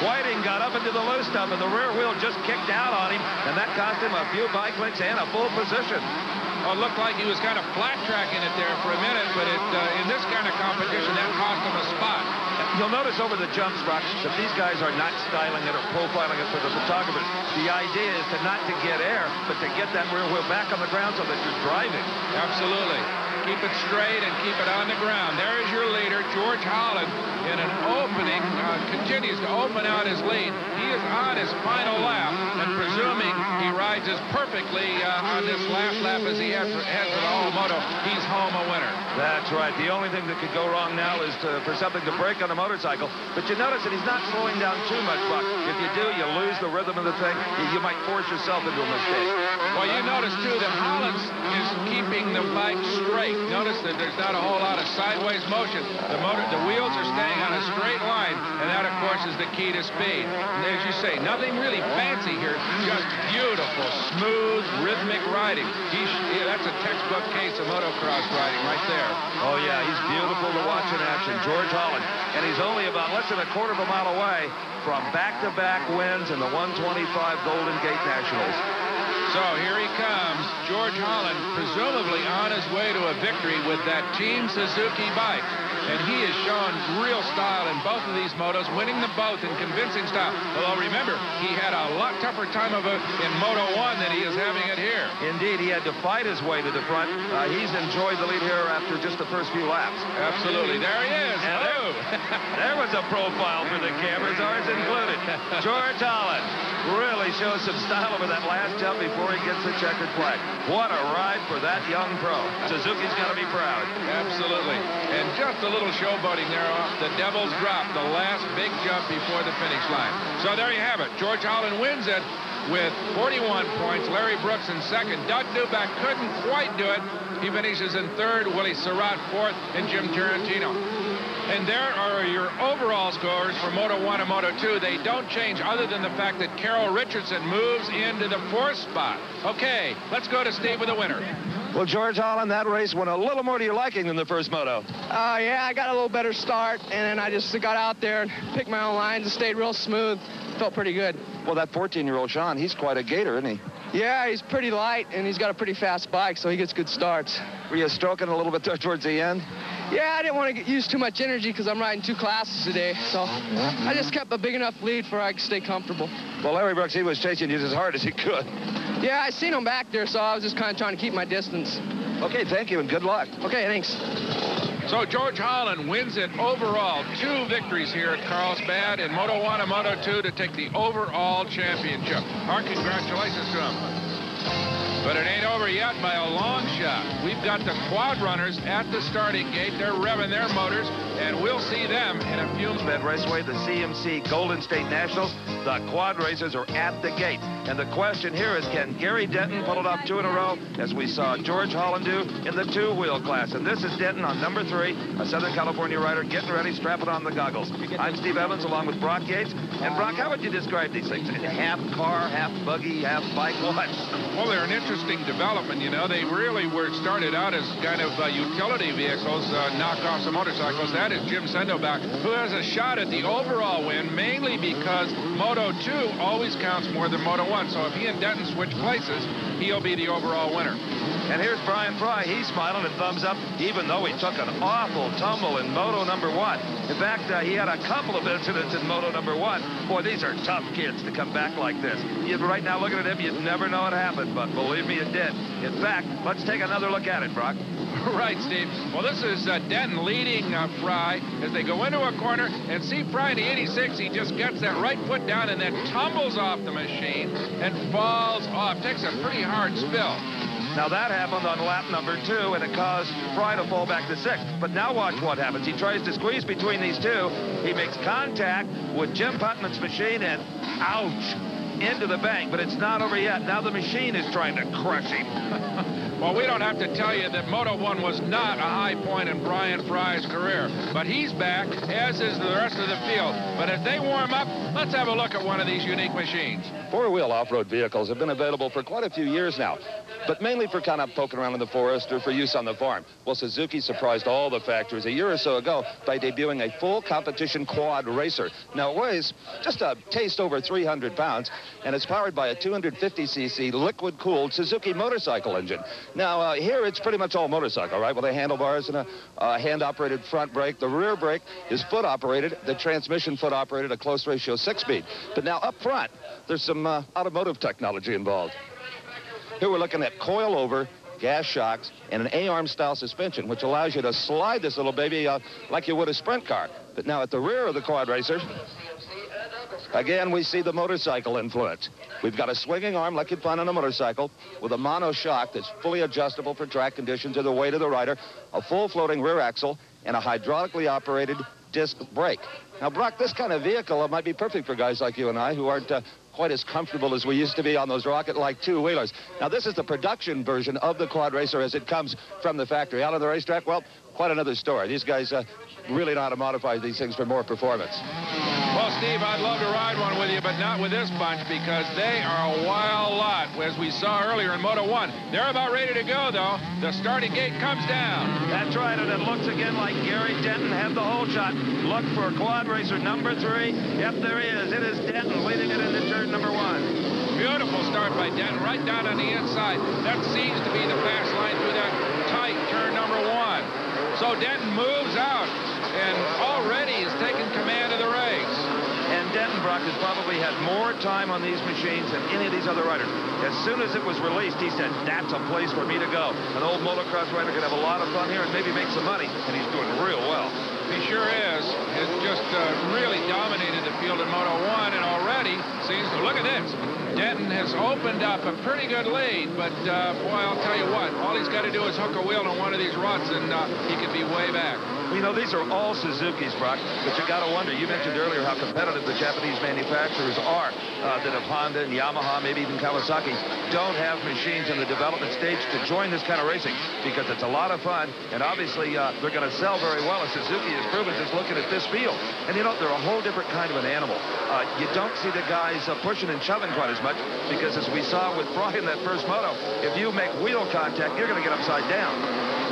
Whiting got up into the loose stuff, and the rear wheel just kicked out on him, and that cost him a few bike links and a full position. Well, it looked like he was kind of flat-tracking it there for a minute, but in this kind of competition, that cost him a spot. You'll notice over the jumps, Rock, that these guys are not styling it or profiling it for the photographers. The idea is not to get air, but to get that rear wheel back on the ground so that you're driving. Absolutely. Keep it straight and keep it on the ground. There is your leader, George Holland, in an opening, continues to open out his lead. He is on his final lap, and presuming he rides as perfectly on this last lap as he has for the whole moto, he's home a winner. That's right. The only thing that could go wrong now is for something to break on a motorcycle. But you notice that he's not slowing down too much, Buck. If you do, you lose the rhythm of the thing. You might force yourself into a mistake. Well, you notice, too, that Holland is keeping the bike straight. Notice that there's not a whole lot of sideways motion. The wheels are staying on a straight line, and that, of course, is the key to speed. And as you say, nothing really fancy here, just beautiful, smooth, rhythmic riding. That's a textbook case of motocross riding right there. Oh, yeah, he's beautiful to watch in action, George Holland. And he's only about less than a quarter of a mile away from back-to-back wins in the 125 Golden Gate Nationals. So here he comes, George Holland, presumably on his way to a victory with that Team Suzuki bike. And he has shown real style in both of these motos, winning them both in convincing style. Although, remember, he had a lot tougher time of it in Moto 1 than he is having it here. Indeed, he had to fight his way to the front. He's enjoyed the lead here after just the first few laps. Absolutely. There he is. Hello. There was a profile for the cameras, ours included. George Holland really shows some style over that last jump before he gets the checkered flag. What a ride for that young pro. Suzuki's got to be proud. Absolutely. And just a little showboating there off the Devil's Drop, the last big jump before the finish line. So there you have it. George Holland wins it with 41 points. Larry Brooks in second. Doug Dubach couldn't quite do it. He finishes in third. Willie Surratt fourth, and Jim Tarantino. And there are your overall scores for Moto 1 and Moto 2. They don't change other than the fact that Carol Richardson moves into the fourth spot. Okay, let's go to Steve with the winner. Well, George Holland, that race went a little more to your liking than the first moto. Yeah, I got a little better start, and then I just got out there and picked my own lines and stayed real smooth. Felt pretty good. Well, that 14-year-old Sean, he's quite a gator, isn't he? Yeah, he's pretty light, and he's got a pretty fast bike, so he gets good starts. Were you stroking a little bit there towards the end? Yeah, I didn't want to use too much energy because I'm riding two classes today, so I just kept a big enough lead for I could stay comfortable. Well, Larry Brooks, he was chasing you as hard as he could. Yeah, I seen him back there, so I was just kind of trying to keep my distance. Okay, thank you, and good luck. Okay, thanks. So George Holland wins it overall. 2 victories here at Carlsbad in Moto 1 and Moto 2 to take the overall championship. Our congratulations to him. But it ain't over yet by a long shot. We've got the quad runners at the starting gate. They're revving their motors, and we'll see them in a few minutes. Carlsbad Raceway, the CMC Golden State Nationals. The quad racers are at the gate. And the question here is, can Gary Denton pull it off 2 in a row, as we saw George Holland do in the 2-wheel class? And this is Denton on number 3, a Southern California rider, getting ready, strapping on the goggles. I'm Steve Evans, along with Brock Yates. And Brock, how would you describe these things? Half car, half buggy, half bike, what? Well, they're an interesting development, you know. They really were started out as kind of utility vehicles, knockoffs of motorcycles. That is Jim Sendelbach, who has a shot at the overall win, mainly because Moto 2 always counts more than Moto 1. So if he and Denton switch places, he'll be the overall winner. And here's Brian Fry. He's smiling and thumbs up, even though he took an awful tumble in Moto number 1. In fact, he had a couple of incidents in Moto number 1. Boy, these are tough kids to come back like this. Right now, looking at him, you'd never know it happened, but believe me, it did. In fact, let's take another look at it, Brock. Right, Steve. Well, this is Denton leading Fry as they go into a corner, and see Fry in the 86. He just gets that right foot down and then tumbles off the machine and falls off. Takes a pretty hard spill. Now, that happened on lap number 2, and it caused Fry to fall back to 6th. But now watch what happens. He tries to squeeze between these two. He makes contact with Jim Putman's machine, and ouch, into the bank. But it's not over yet. Now the machine is trying to crush him. Well, we don't have to tell you that Moto 1 was not a high point in Brian Fry's career. But he's back, as is the rest of the field. But as they warm up, let's have a look at one of these unique machines. 4-wheel off-road vehicles have been available for quite a few years now, but mainly for kind of poking around in the forest or for use on the farm. Well, Suzuki surprised all the factories a year or so ago by debuting a full competition quad racer. Now, it weighs just a taste over 300 pounds, and it's powered by a 250cc liquid-cooled Suzuki motorcycle engine. Now, here it's pretty much all motorcycle, right? With the handlebars and a hand-operated front brake. The rear brake is foot-operated. The transmission foot-operated, a close ratio 6-speed. But now up front, there's some automotive technology involved. Here we're looking at coil-over gas shocks and an A-arm style suspension, which allows you to slide this little baby like you would a sprint car. But now at the rear of the quad racer, again, we see the motorcycle influence. We've got a swinging arm like you'd find on a motorcycle with a mono shock that's fully adjustable for track conditions or the weight of the rider, a full floating rear axle, and a hydraulically operated disc brake. Now, Brock, this kind of vehicle might be perfect for guys like you and I who aren't quite as comfortable as we used to be on those rocket-like two-wheelers. Now, this is the production version of the quad racer as it comes from the factory. Out on the racetrack, well, quite another story. These guys really know how to modify these things for more performance. Well, Steve, I'd love to ride one with you, but not with this bunch because they are a wild lot, as we saw earlier in Moto 1. They're about ready to go, though. The starting gate comes down. That's right, and it looks again like Gary Denton had the whole shot. Look for quad racer number 3. Yep, there he is. It is Denton leading it into turn number 1. Beautiful start by Denton, right down on the inside. That seems to be the fast line through that tight turn number 1. So Denton moves out and already is taking command of the race. And Denton, Brock, has probably had more time on these machines than any of these other riders. As soon as it was released, he said, that's a place for me to go. An old motocross rider could have a lot of fun here and maybe make some money, and he's doing real well. He sure is. Has just really dominated the field in Moto 1, and already seems to, look at this. Denton has opened up a pretty good lead, but boy, I'll tell you what, all he's got to do is hook a wheel on one of these ruts, and he could be way back. You know, these are all Suzukis, Brock, but you got to wonder. You mentioned earlier how competitive the Japanese manufacturers are, that of Honda and Yamaha, maybe even Kawasaki, don't have machines in the development stage to join this kind of racing because it's a lot of fun, and obviously they're going to sell very well, as Suzuki has proven just looking at this field. And, you know, they're a whole different kind of an animal. You don't see the guys pushing and shoving quite as much because, as we saw with Fry in that first moto, if you make wheel contact, you're going to get upside down.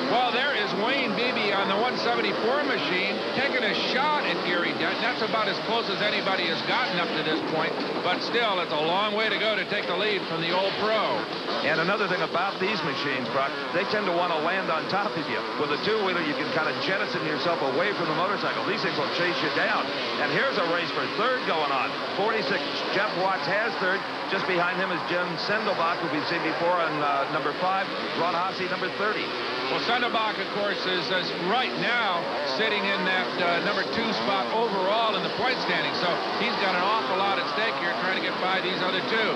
Well, there is Wayne Beebe on the 174 machine taking a shot at Gary Denton. That's about as close as anybody has gotten up to this point. But still, it's a long way to go to take the lead from the old pro. And another thing about these machines, Brock, they tend to want to land on top of you. With a two-wheeler, you can kind of jettison yourself away from the motorcycle. These things will chase you down. And here's a race for third going on. 46, Jeff Watts has third. Just behind him is Jim Sendelbach, who we've seen before on number 5. Ron Haase, number 30. Well, Sendelbach, of course, is right now sitting in that number 2 spot overall in the point standing. So he's got an awful lot at stake here trying to get by these other two.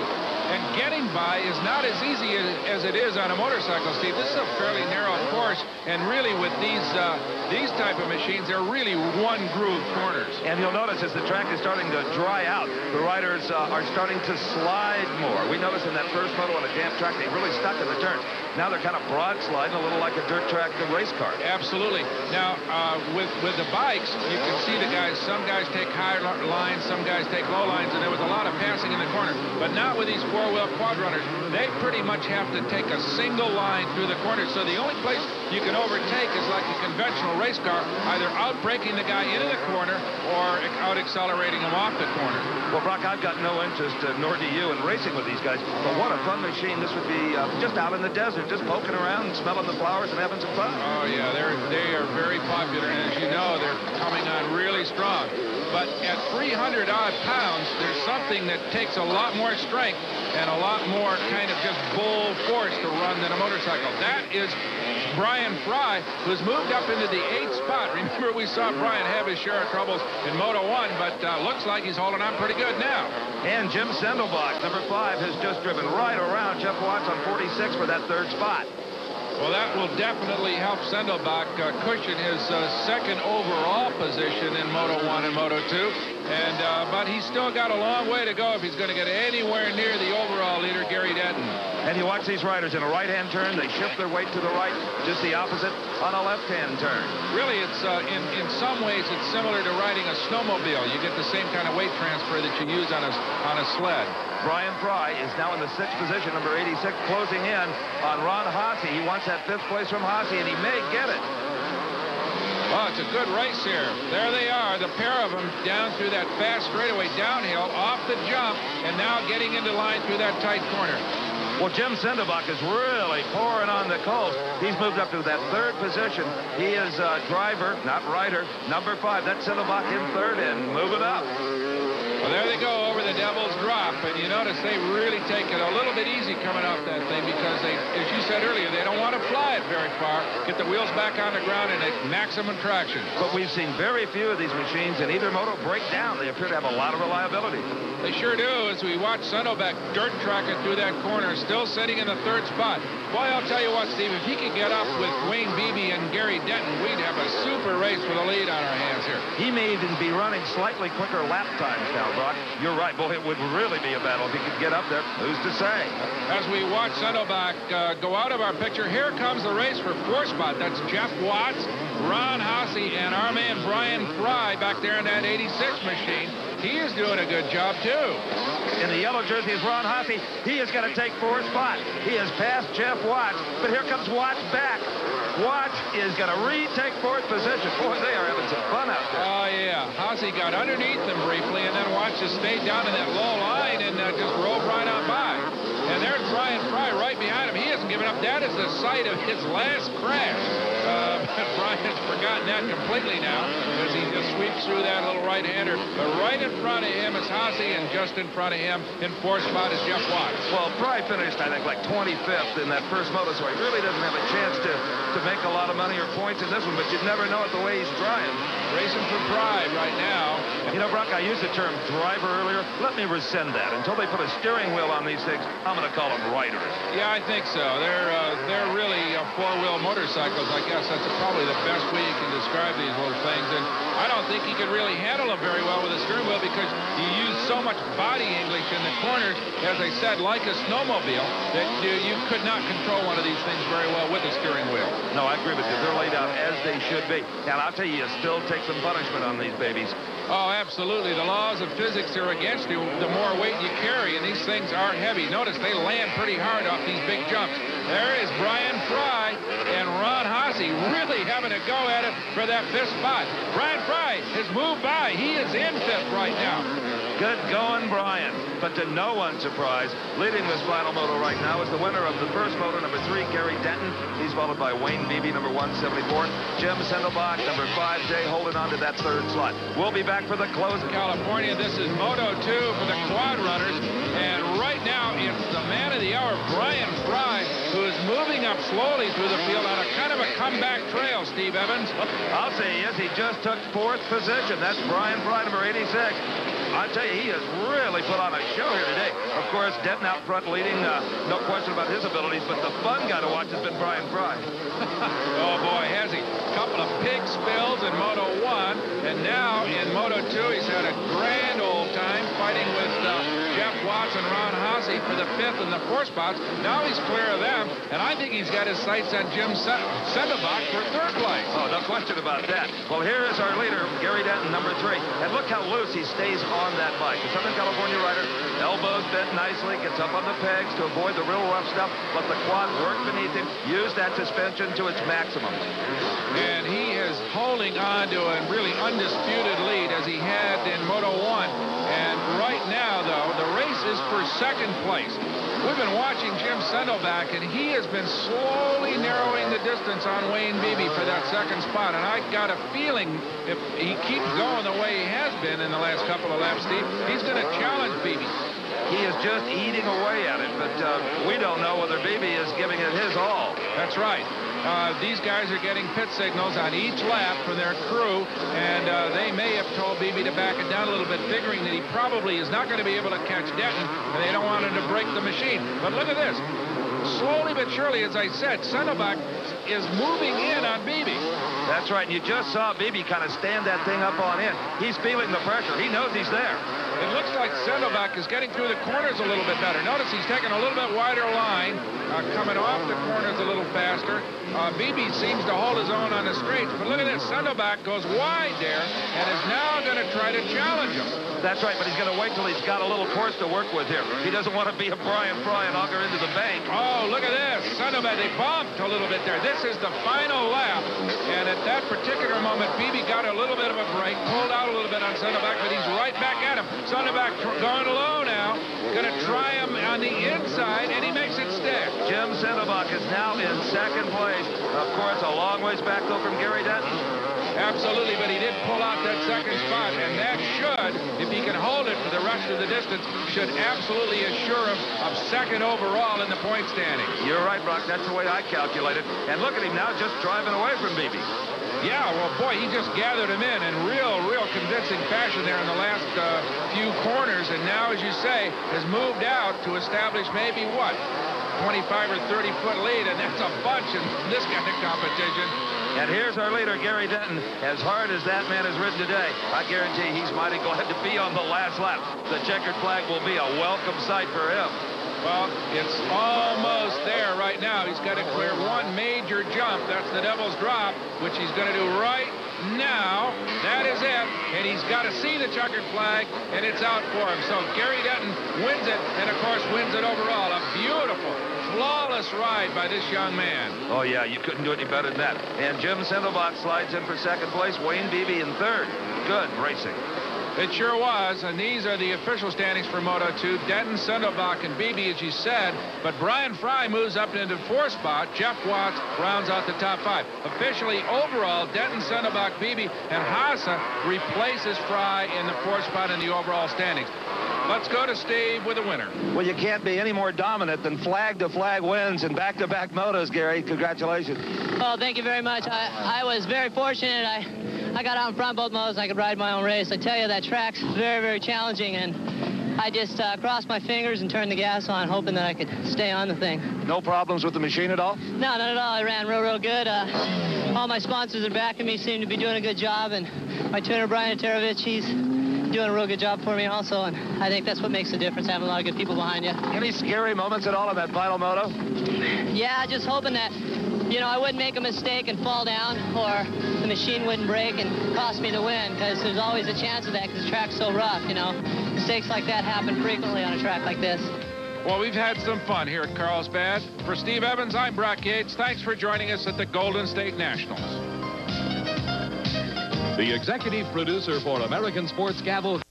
And getting by is not as easy as it is on a motorcycle, Steve. This is a fairly narrow course, and really with these type of machines, they're really one-groove corners. And you'll notice as the track is starting to dry out, the riders are starting to slide more. We noticed in that first moto on a damp track, they really stuck in the turns. Now they're kind of broad sliding, a little like a dirt track race car. Absolutely. Now, with the bikes, you can see the guys. Some guys take high lines, some guys take low lines, and there was a lot of passing in the corner. But not with these four-wheel quad runners. They pretty much have to take a single line through the corner. So the only place you can overtake is like a conventional race car, either out-braking the guy into the corner or out-accelerating him off the corner. Well, Brock, I've got no interest, nor do you, in racing with these guys. But what a fun machine this would be, just out in the desert, just poking around and smelling the flowers and having some fun. Oh, yeah, they are very popular, and as you know, they're coming on really strong. But at 300-odd pounds, there's something that takes a lot more strength and a lot more kind of just bull force to run than a motorcycle. That is Brian Fry, who's moved up into the 8th spot. Remember, we saw Brian have his share of troubles in Moto 1, but looks like he's holding on pretty good now. And Jim Sendelbach, number 5, has just driven right around Jeff Watts on 46 for that 3rd spot. Well, that will definitely help Sendelbach cushion his second overall position in Moto 1 and Moto 2. But he's still got a long way to go if he's going to get anywhere near the overall leader, Gary Denton. And you watch these riders in a right-hand turn, they shift their weight to the right, just the opposite on a left-hand turn. Really, it's in some ways, it's similar to riding a snowmobile. You get the same kind of weight transfer that you use on a sled. Brian Fry is now in the 6th position, number 86, closing in on Ron Haase. He wants that 5th place from Haase, and he may get it. Well, it's a good race here. There they are, the pair of them down through that fast straightaway downhill, off the jump, and now getting into line through that tight corner. Well, Jim Sendelbach is really pouring on the coals. He's moved up to that 3rd position. He is driver, not rider, number 5. That's Sendelbach in 3rd and moving up. Well, there they go over the Devil's Drop, and you notice they really take it a little bit easy coming off that thing because they, as you said earlier, they don't want to fly it very far, get the wheels back on the ground and at maximum traction. But we've seen very few of these machines in either moto break down. They appear to have a lot of reliability. They sure do, as we watch Sendelbach dirt tracking through that corner, still sitting in the 3rd spot. Boy, I'll tell you what, Steve, if he could get up with Wayne Beebe and Gary Denton, we'd have a super race with a lead on our hands here. He may even be running slightly quicker lap times now, Brock. You're right. Well, it would really be a battle if he could get up there. Who's to say? As we watch Sendelbach go out of our picture, here comes the race for 4th spot. That's Jeff Watts, Ron Haase, and our man Brian Fry back there in that 86 machine. He is doing a good job, too. In the yellow jersey is Ron Haase. He is going to take 4th spot. He has passed Jeff Watts, but here comes Watts back. Watts is going to retake 4th position. Boy, they are having some fun out there. Oh, yeah. Haase got underneath them briefly, and then Watts just stayed down in that low line and just rolled right on by. And there's Brian Fry right behind him. He hasn't given up. That is the site of his last crash. Brian's forgotten that completely now as he just sweeps through that little right-hander. But right in front of him is Haase, and just in front of him in 4th spot is Jeff Watts. Well, Fry finished, I think, like 25th in that first moto, so he really doesn't have a chance to make a lot of money or points in this one, but you'd never know it the way he's trying. Racing for pride right now. You know, Brock, I used the term driver earlier. Let me rescind that. Until they put a steering wheel on these things, I'm going to call them riders. Yeah, I think so. They're really four-wheel motorcycles. I guess that's probably the best way you can describe these little things. And I don't think he could really handle them very well with a steering wheel because you use so much body English in the corners, as I said, like a snowmobile, that you could not control one of these things very well with a steering wheel. No, I agree with you. They're laid out as they should be. And I'll tell you, you still take some punishment on these babies. Oh, absolutely. The laws of physics are against you the more weight you carry, and these things are heavy. Notice they land pretty hard off these big jumps. There is Brian Fry and Ron Haase really having a go at it for that 5th spot. Brian Fry has moved by. He is in 5th right now. Good going, Brian. But to no one's surprise, leading this final moto right now is the winner of the first moto, number 3, Gary Denton. He's followed by Wayne Beebe, number 174. Jim Sendelbach, number 5, Jay, holding on to that 3rd slot. We'll be back for the close. California, this is Moto 2 for the quad runners. And right now, it's the man of the hour, Brian Fry, who is moving up slowly through the field on a kind of a comeback trail, Steve Evans. I'll say he is. He just took 4th position. That's Brian Fry, number 86. I tell you, he has really put on a show here today. Of course, Denton out front leading, no question about his abilities, but the fun guy to watch has been Brian Fry. Oh, boy, has he. A couple of pig spills in Moto 1, and now in Moto 2, he's had a grand old time fighting with Jeff Watts and Ron Haase for the 5th and the 4th spots. Now he's clear of them, and I think he's got his sights on Jim Sendelbach for 3rd place. Oh, no question about that. Well, here is our leader, Gary Denton, number 3. And look how loose he stays on that bike. The Southern California rider, elbows bent nicely, gets up on the pegs to avoid the real rough stuff, let the quad work beneath him, use that suspension to its maximum. And he is holding on to a really undisputed lead as he had in Moto 1. And right now, though, the race is for 2nd place. We've been watching Jim Sendelbach, and he has been slowly narrowing the distance on Wayne Beebe for that 2nd spot. And I got a feeling if he keeps going the way he has been in the last couple of laps, Steve, he's going to challenge Beebe. He is just eating away at it, but we don't know whether Beebe is giving it his all. That's right. These guys are getting pit signals on each lap from their crew, and they may have told Beebe to back it down a little bit, figuring that he probably is not going to be able to catch Denton, and they don't want him to break the machine. But look at this. Slowly but surely, as I said, Sendelbach is moving in on Beebe. That's right, and you just saw Beebe kind of stand that thing up on in. He's feeling the pressure. He knows he's there. It looks like Sendelbach is getting through the corners a little bit better. Notice he's taking a little bit wider line, coming off the corners a little faster. Beebe seems to hold his own on the straights, but look at this. Sendelbach goes wide there and is now going to try to challenge him. That's right, but he's going to wait till he's got a little course to work with here. He doesn't want to be a Brian Fry and auger into the bank. Oh, look at this. Sendelbach, they bumped a little bit there. This is the final lap, and at that particular moment, Beebe got a little bit of a break, pulled out a little bit on Sendelbach, but he's right back at him. Sendelbach going low now, going to try him on the inside, and he makes it stick. Jim Sendelbach is now in 2nd place. Of course, a long ways back, though, from Gary Denton. Absolutely, but he did pull out that 2nd spot, and that should, if he can hold it for the rest of the distance, should absolutely assure him of 2nd overall in the point standing. You're right, Brock. That's the way I calculate it. And look at him now just driving away from Beebe. Yeah, well, boy, he just gathered him in real convincing fashion there in the last few corners, and now, as you say, has moved out to establish maybe, what, 25 or 30-foot lead, and that's a bunch in this kind of competition. And here's our leader, Gary Denton. As hard as that man has ridden today, I guarantee he's mighty glad to be on the last lap. The checkered flag will be a welcome sight for him. Well, it's almost there right now. He's got to clear one major jump. That's the Devil's Drop, which he's going to do right now. That is it. And he's got to see the checkered flag, and it's out for him. So Gary Denton wins it, and, of course, wins it overall. A beautiful, flawless ride by this young man. Oh, yeah, you couldn't do any better than that. And Jim Sendelbach slides in for 2nd place. Wayne Beebe in 3rd. Good racing. It sure was, and these are the official standings for Moto 2. Denton, Sendelbach, and Beebe, as you said, but Brian Fry moves up into the 4th spot. Jeff Watts rounds out the top 5. Officially, overall, Denton, Sendelbach, Beebe, and Haase replaces Fry in the 4th spot in the overall standings. Let's go to Steve with a winner. Well, you can't be any more dominant than flag-to-flag wins in back-to-back motos, Gary. Congratulations. Well, thank you very much. I was very fortunate. I got out in front both motos. I could ride my own race. I tell you, that track's very challenging, and I just crossed my fingers and turned the gas on, hoping that I could stay on the thing. No problems with the machine at all? No, not at all. I ran real good. All my sponsors are backing me, seem to be doing a good job, and my tuner, Brian Terovich, he's doing a real good job for me also, and I think that's what makes the difference, having a lot of good people behind you. Any scary moments at all in that final moto? Yeah, just hoping that, you know, I wouldn't make a mistake and fall down, or the machine wouldn't break and cost me the win, because there's always a chance of that because the track's so rough, you know. Mistakes like that happen frequently on a track like this. Well, we've had some fun here at Carlsbad. For Steve Evans, I'm Brock Yates. Thanks for joining us at the Golden State Nationals. The executive producer for American Sports Gavel.